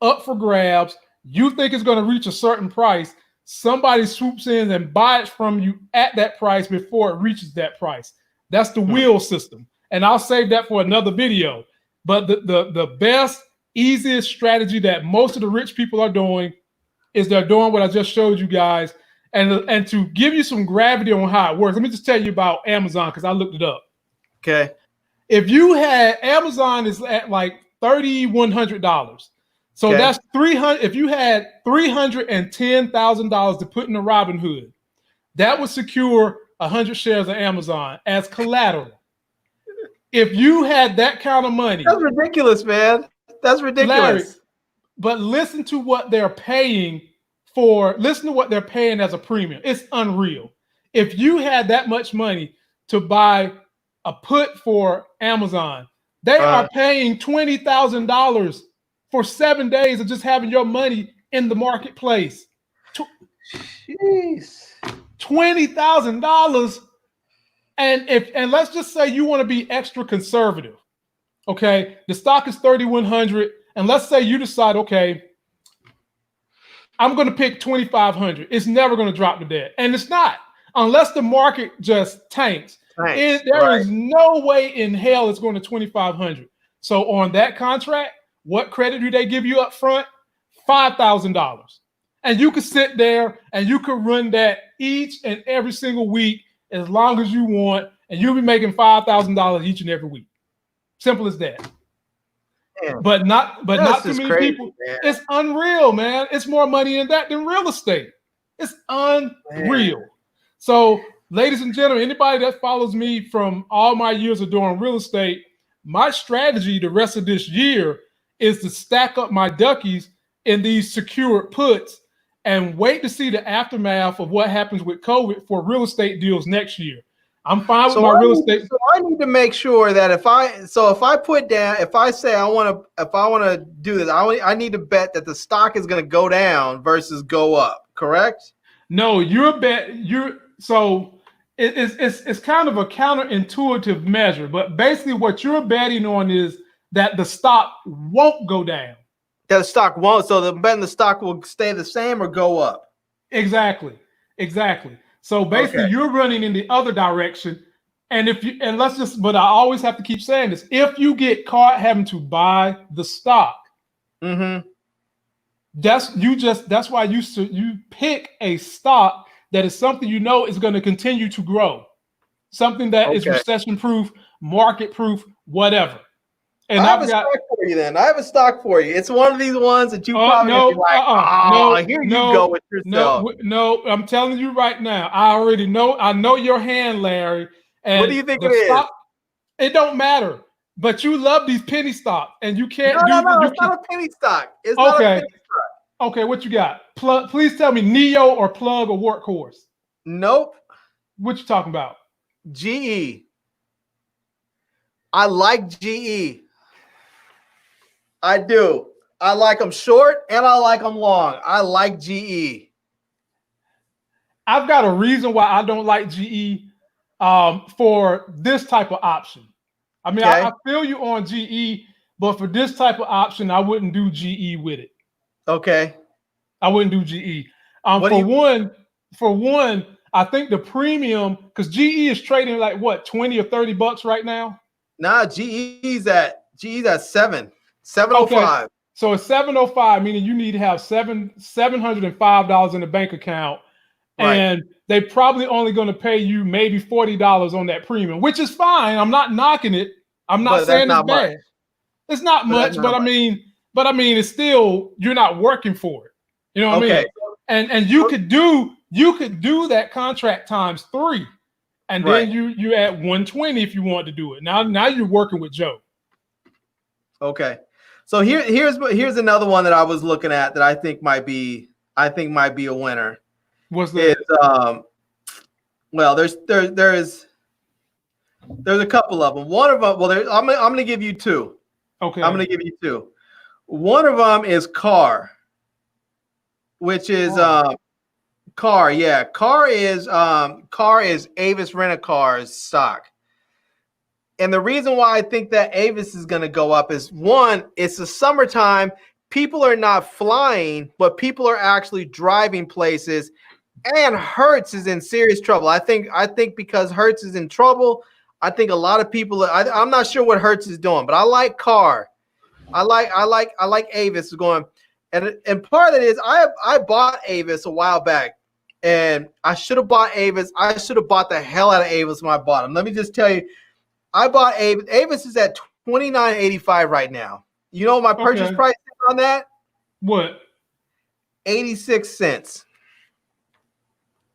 A: up for grabs. You think it's going to reach a certain price. Somebody swoops in and buys it from you at that price before it reaches that price. That's the wheel system. And I'll save that for another video. But the best, easiest strategy that most of the rich people are doing is they're doing what I just showed you guys. And to give you some gravity on how it works, let me just tell you about Amazon because I looked it up.
B: Okay.
A: If you had Amazon is at like $3,100. So that's 300. If you had $310,000 to put in the Robinhood, that would secure 100 shares of Amazon as collateral. If you had that kind of money,
B: that's ridiculous, man. That's ridiculous.
A: Larry, but listen to what they're paying for. Listen to what they're paying as a premium. It's unreal. If you had that much money to buy a put for Amazon, they are paying $20,000 for 7 days of just having your money in the marketplace.
B: Jeez.
A: $20,000. And let's just say you want to be extra conservative. Okay. The stock is 3,100. And let's say you decide, okay, I'm going to pick 2,500. It's never going to drop to that. And it's not, unless the market just tanks. There is no way in hell it's going to 2,500. So on that contract, what credit do they give you up front? $5,000. And you can sit there and you can run that each and every single week as long as you want, and you'll be making $5,000 each and every week. Simple as that. Man. But not too many people. Man. It's unreal, man. It's more money in that than real estate. It's unreal. Man. So, ladies and gentlemen, anybody that follows me from all my years of doing real estate, my strategy the rest of this year is to stack up my duckies in these secured puts and wait to see the aftermath of what happens with COVID for real estate deals next year. I'm fine with my real estate.
B: So I need to make sure that if I say I want to do this, I need to bet that the stock is going to go down versus go up. Correct?
A: No, it's kind of a counterintuitive measure, but basically what you're betting on is that the stock won't go down.
B: That the stock won't. So the stock will stay the same or go up.
A: Exactly. So basically you're running in the other direction. And but I always have to keep saying this. If you get caught having to buy the stock, that's why you pick a stock that is something you know is going to continue to grow. Something that is recession proof, market proof, whatever. And
B: I have a stock for you then. I have a stock for you. It's one of these ones that you probably be like, here you go with yourself.
A: No, I'm telling you right now. I already know. I know your hand, Larry. And
B: what do you think it is?
A: It don't matter. But you love these penny stocks, and you can't
B: No, it's not a penny stock. It's not a penny stock.
A: Okay, what you got? Please tell me Neo or Plug or Workhorse.
B: Nope.
A: What you talking about?
B: GE. I like GE. I do. I like them short and I like them long. I like GE.
A: I've got a reason why I don't like GE for this type of option. I mean, I feel you on GE, but for this type of option, I wouldn't do GE with it.
B: Okay.
A: I wouldn't do GE. For one, I think the premium, because GE is trading like what, 20 or 30 bucks right now?
B: Nah, GE's at 705. Okay.
A: So it's 705, meaning you need to have $705 in the bank account. Right. And they probably only going to pay you maybe $40 on that premium, which is fine. I'm not knocking it. I'm not saying it's bad. It's not much, but I mean, it's still, you're not working for it. You know what I mean? And you could do that contract times 3, and then you add 120 if you want to do it. Now you're working with Joe. Okay.
B: So here's another one that I was looking at that I think might be a winner.
A: What's that?
B: Well, there's a couple of them. One of them, I'm going to give you 2.
A: Okay.
B: I'm going to give you 2. One of them is Car, which is Car. Yeah, Car is Avis Rent-A-Car's stock. And the reason why I think that Avis is going to go up is, one, it's the summertime. People are not flying, but people are actually driving places. And Hertz is in serious trouble. I think because Hertz is in trouble, I think a lot of people. I'm not sure what Hertz is doing, but I like Car. I like Avis going, and part of it is I bought Avis a while back, and I should have bought Avis. I should have bought the hell out of Avis when I bought them. Let me just tell you. I bought Avis. Avis is at $29.85 right now. You know what my purchase price is on that?
A: What?
B: 86 cents.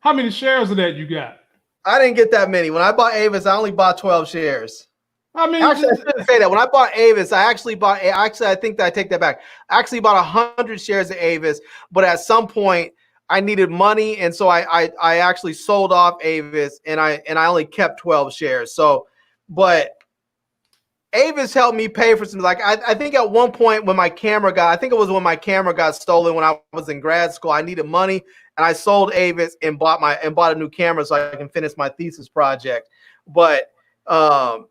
A: How many shares of that you got?
B: I didn't get that many. When I bought Avis, I only bought 12 shares.
A: I mean,
B: actually, I shouldn't say that. When I bought Avis, I think that I take that back. I actually bought 100 shares of Avis, but at some point I needed money, and so I actually sold off Avis, and I only kept 12 shares. So. But Avis helped me pay for some. Like I think at one point when my camera got stolen when I was in grad school, I needed money, and I sold Avis and bought a new camera so I can finish my thesis project. But I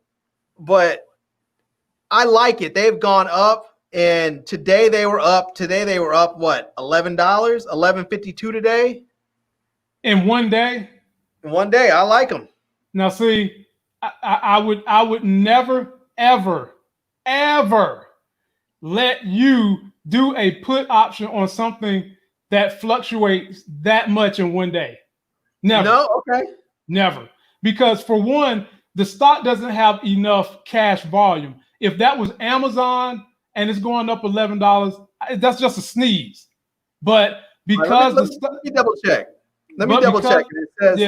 B: like it. They've gone up, and today they were up. What, $11? $11.52 today.
A: In one day.
B: In one day, I like them.
A: Now see. I would never, ever let you do a put option on something that fluctuates that much in one day. Never.
B: No, okay.
A: Never. Because for one, the stock doesn't have enough cash volume. If that was Amazon and it's going up $11, that's just a sneeze. But because
B: let me double check. Let me double check. It says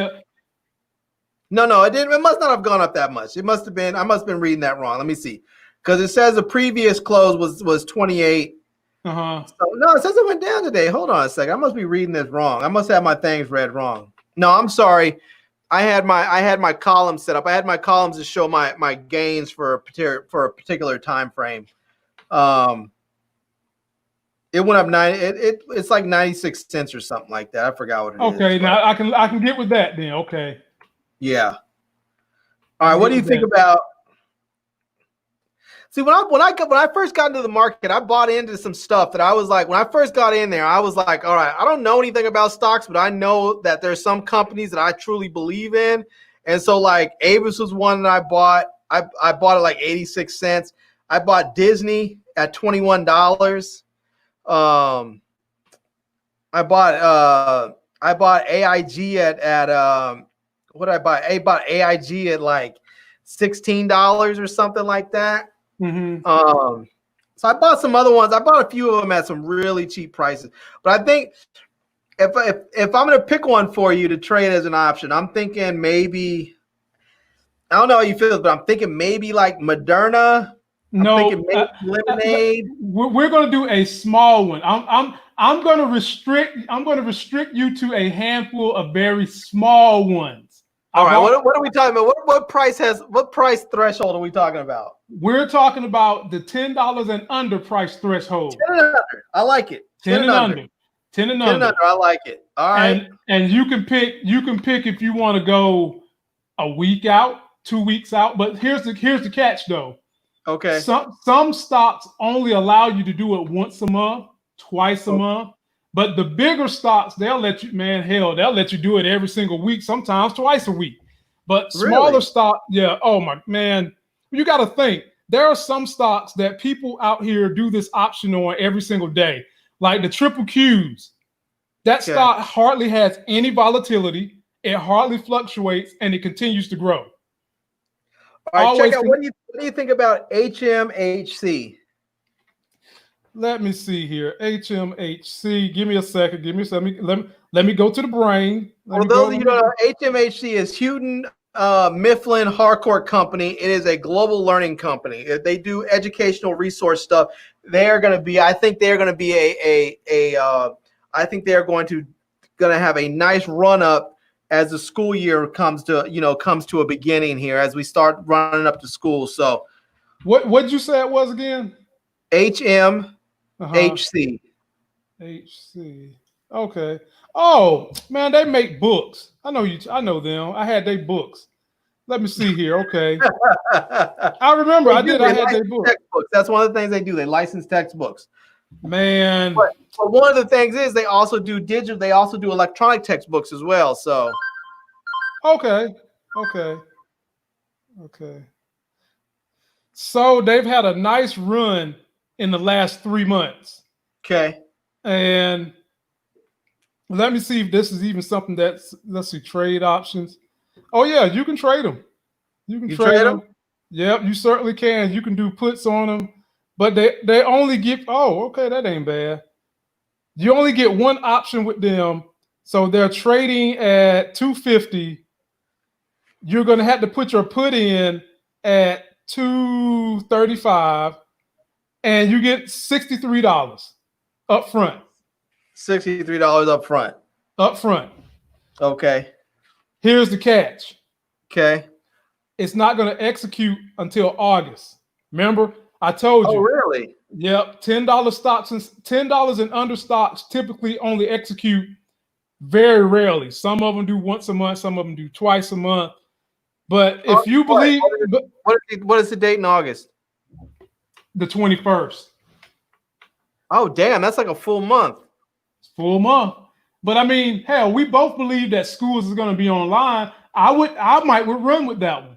B: No, it didn't. It must not have gone up that much. It must have been. I must have been reading that wrong. Let me see, because it says the previous close was 28. So no, it says it went down today. Hold on a second. I must be reading this wrong. I must have my things read wrong. No, I'm sorry. I had my columns set up. I had my columns to show my gains for a particular time frame. It went up 90. It's like 96 cents or something like that. I forgot what it is.
A: Okay, now I can get with that then. Okay.
B: Yeah. All right. What do you think about? See, when I first got into the market, I bought into some stuff that I was like, when I first got in there, I was like, all right, I don't know anything about stocks, but I know that there's some companies that I truly believe in. And so like Avis was one that I bought. I bought it like 86 cents. I bought Disney at $21. I bought AIG at what did I buy? I bought AIG at like $16 or something like that. So I bought some other ones. I bought a few of them at some really cheap prices. But I think if I'm going to pick one for you to trade as an option, I'm thinking maybe, I don't know how you feel, but I'm thinking maybe like Moderna.
A: Lemonade. We're going to do a small one. I'm going to restrict you to a handful of very small ones.
B: All right. What are we talking about? What price threshold are we talking about?
A: We're talking about the $10 and under price threshold.
B: 10 and under. I like it.
A: 10 and under. 10 and under.
B: I like it. All right.
A: And you can pick if you want to go a week out, 2 weeks out. But here's the catch though.
B: Okay.
A: Some stocks only allow you to do it once a month, twice a month. But the bigger stocks, they'll let you do it every single week, sometimes twice a week. But smaller stock, oh my man, you got to think. There are some stocks that people out here do this option on every single day, like the triple Qs. That stock hardly has any volatility. It hardly fluctuates, and it continues to grow.
B: All right, check out. What do you think about HMHC?
A: Let me see here. HMHC. Give me a second. Give me some. Let me go to the brain.
B: For those of you who don't know, HMHC is Houghton Mifflin Harcourt Company. It is a global learning company. They do educational resource stuff. They are going to be. I think they are going to be I think they are going to have a nice run up as the school year comes to a beginning here as we start running up to school. So,
A: what did you say it was again?
B: HMHC.
A: HC. Okay. Oh man, they make books. I know them. I had their books. Let me see here. Okay. I remember I had their books.
B: Textbooks. That's one of the things they do. They license textbooks.
A: Man.
B: But one of the things is they also do digital. They also do electronic textbooks as well. So.
A: Okay. So they've had a nice run in the last 3 months.
B: Okay.
A: And let me see if this is even something that's, let's see, trade options. Oh yeah, you can trade them. You can trade them. Yep, you certainly can. You can do puts on them, but they only give. Oh, okay, that ain't bad. You only get one option with them, so they're trading at 250. You're gonna have to put your put in at 235, and you get $63 up front.
B: $63 up front.
A: Up front.
B: Okay.
A: Here's the catch.
B: Okay.
A: It's not going to execute until August. Remember, I told you.
B: Oh, really?
A: Yep. $10 stocks and $10 and under stocks typically only execute very rarely. Some of them do once a month. Some of them do twice a month. But if you believe,
B: what is the date in August?
A: The 21st.
B: Oh, damn! That's like a full month.
A: Full month. But I mean, hell, we both believe that schools is going to be online. I might run with that one.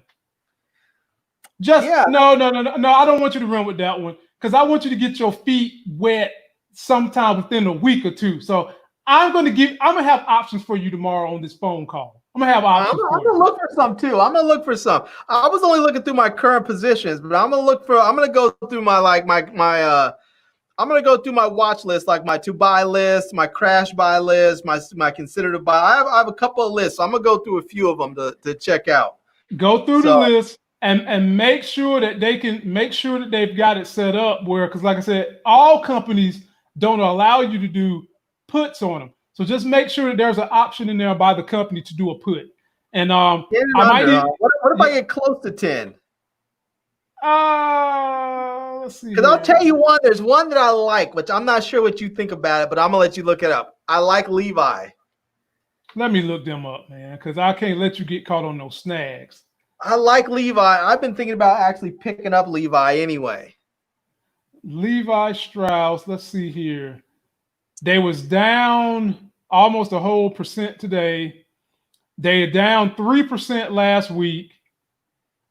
A: No. I don't want you to run with that one because I want you to get your feet wet sometime within a week or two. So I'm gonna have options for you tomorrow on this phone call. I'm gonna have options.
B: I'm gonna look for some too. I'm gonna look for some. I was only looking through my current positions, but I'm gonna go through I'm gonna go through my watch list, like my to buy list, my crash buy list, my consider to buy. I have a couple of lists. So I'm gonna go through a few of them to check out.
A: Go through the list and make sure that they've got it set up where, because like I said, all companies don't allow you to do puts on them. So just make sure that there's an option in there by the company to do a put. And what
B: if I get close to 10?
A: Let's see.
B: Because I'll tell you one. There's one that I like, which I'm not sure what you think about it, but I'm gonna let you look it up. I like Levi.
A: Let me look them up, man, because I can't let you get caught on those snags.
B: I like Levi. I've been thinking about actually picking up Levi anyway.
A: Levi Strauss. Let's see here. They was down almost a whole % today. They down 3% last week.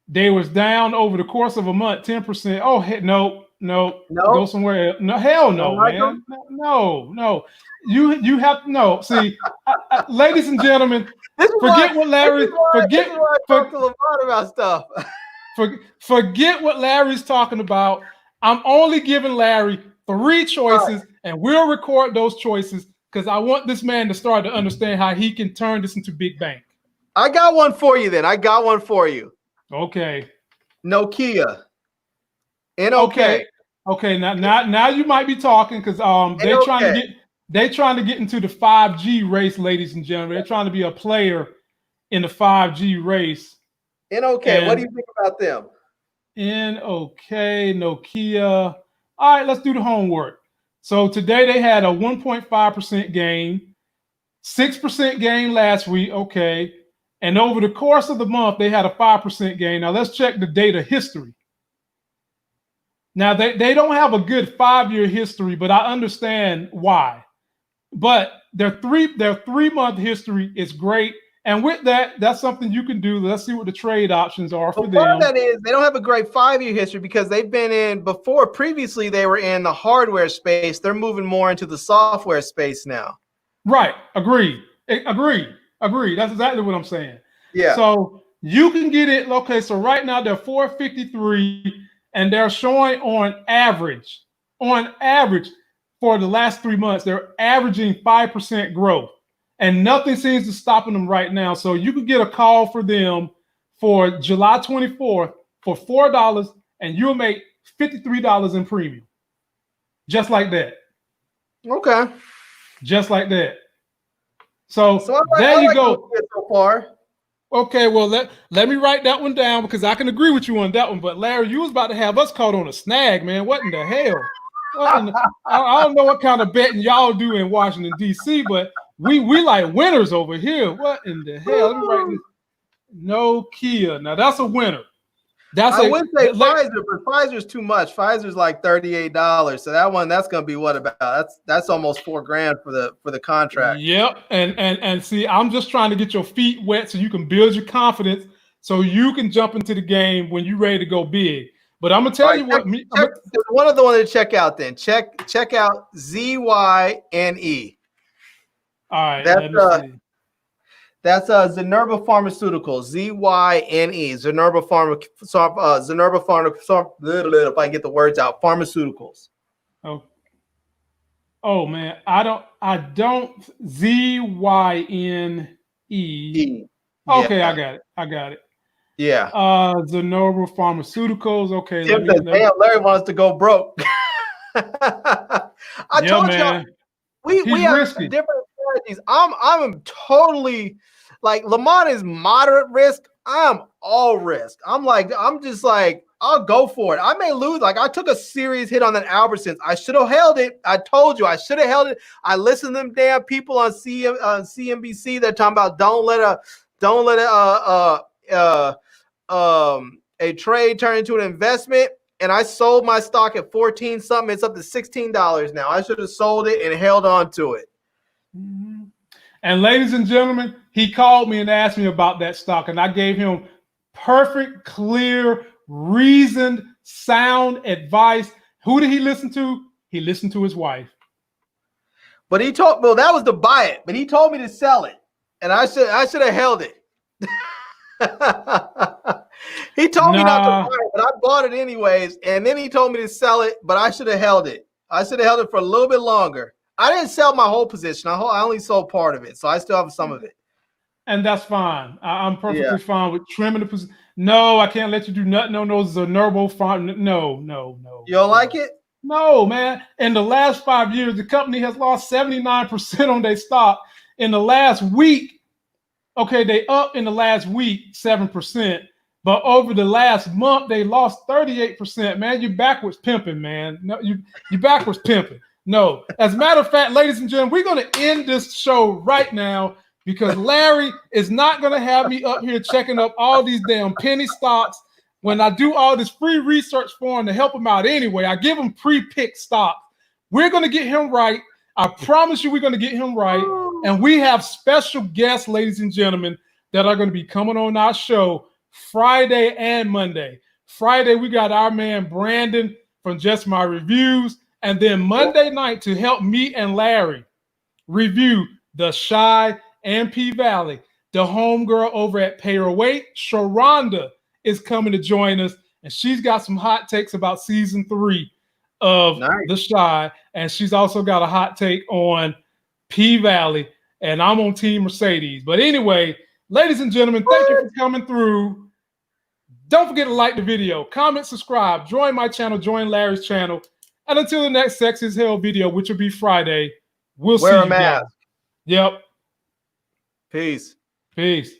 A: They was down over the course of a month 10%. Oh, no. Go somewhere else. No, hell no, man. No. You have to know. See, ladies and gentlemen, forget what Larry's talking about. I'm only giving Larry 3 choices, and we'll record those choices because I want this man to start to understand how he can turn this into big bank.
B: I got one for you then.
A: Okay.
B: Nokia. NOK.
A: Okay. Now you might be talking because they're trying to get into the 5G race, ladies and gentlemen. They're trying to be a player in the 5G race.
B: NOK. What do you think about them?
A: NOK, Nokia. All right, let's do the homework. So today they had a 1.5% gain, 6% gain last week. Okay. And over the course of the month, they had a 5% gain. Now let's check the data history. Now they don't have a good 5-year history, but I understand why. But their 3-month history is great. And with that, that's something you can do. Let's see what the trade options are for them.
B: Part of that is they don't have a great 5-year history because they've been in before. Previously, they were in the hardware space. They're moving more into the software space now.
A: Right. Agreed. That's exactly what I'm saying.
B: Yeah.
A: So you can get it. Okay. So right now they're 453 and they're showing on average on average, for the last 3 months, they're averaging 5% growth. And nothing seems to stopping them right now. So you could get a call for them for July 24th for $4, and you'll make $53 in premium. Just like that.
B: Okay.
A: Just like that. So there you go.
B: So far.
A: Okay, well, let me write that one down because I can agree with you on that one. But Larry, you was about to have us caught on a snag, man. What in the hell? I don't know what kind of betting y'all do in Washington, D.C., but we like winners over here. What in the hell? Let me write this. Nokia. Now that's a winner.
B: I would say Pfizer, but Pfizer's too much. Pfizer's like $38. So that's gonna be what about? That's almost $4,000 for the contract.
A: Yep. And see, I'm just trying to get your feet wet so you can build your confidence so you can jump into the game when you're ready to go big. But I'm gonna tell you what.
B: One of the ones to check out. Then check out ZYNE.
A: All right.
B: That's Zenerba Pharmaceuticals. ZYNE. Zenerba Pharmaceuticals. If I can get the words out, pharmaceuticals.
A: Oh man, I don't ZYNE. Okay,
B: Yeah.
A: I got it.
B: Yeah.
A: Zenerba Pharmaceuticals. Okay.
B: Damn, Larry wants to go broke. I told y'all we have
A: risky.
B: different strategies. I'm totally like Lamont is moderate risk. I'm all risk. I'm just like I'll go for it. I may lose. Like I took a serious hit on that Albertsons. I should have held it. I told you I should have held it. I listened to them damn people on CNBC that talking about don't let a trade turn into an investment. And I sold my stock at 14 something. It's up to $16 now. I should have sold it and held on to it.
A: Mm-hmm. And ladies and gentlemen, he called me and asked me about that stock, and I gave him perfect, clear, reasoned, sound advice. Who did he listen to? He listened to his wife.
B: But he told that was to buy it, but he told me to sell it, and I should have held it. He told me not to buy it, but I bought it anyways. And then he told me to sell it, but I should have held it. I should have held it for a little bit longer. I didn't sell my whole position. I only sold part of it, so I still have some of it.
A: And that's fine. I'm perfectly fine with trimming the position. No, I can't let you do nothing on those Zenerba farm. No.
B: You don't like it?
A: No, man. In the last 5 years, the company has lost 79% on their stock. In the last week, okay, they up in the last week 7%. But over the last month, they lost 38%. Man, you backwards pimping, man. No, you backwards pimping. No. As a matter of fact, ladies and gentlemen, we're going to end this show right now because Larry is not going to have me up here checking up all these damn penny stocks when I do all this free research for him to help him out anyway. I give him pre-picked stocks. We're going to get him right. I promise you we're going to get him right. And we have special guests, ladies and gentlemen, that are going to be coming on our show Friday and Monday. Friday, we got our man Brandon from Just My Reviews. And then Monday night to help me and Larry review the Shy and P-Valley, the homegirl over at Pay Her Weight, Sharonda, is coming to join us. And she's got some hot takes about season 3 of the Shy. And she's also got a hot take on P-Valley. And I'm on Team Mercedes. But anyway, ladies and gentlemen, thank you for coming through. Don't forget to like the video, comment, subscribe, join my channel, join Larry's channel. And until the next Sex is Hell video, which will be Friday, we'll see you guys. Yep.
B: Peace.
A: Peace.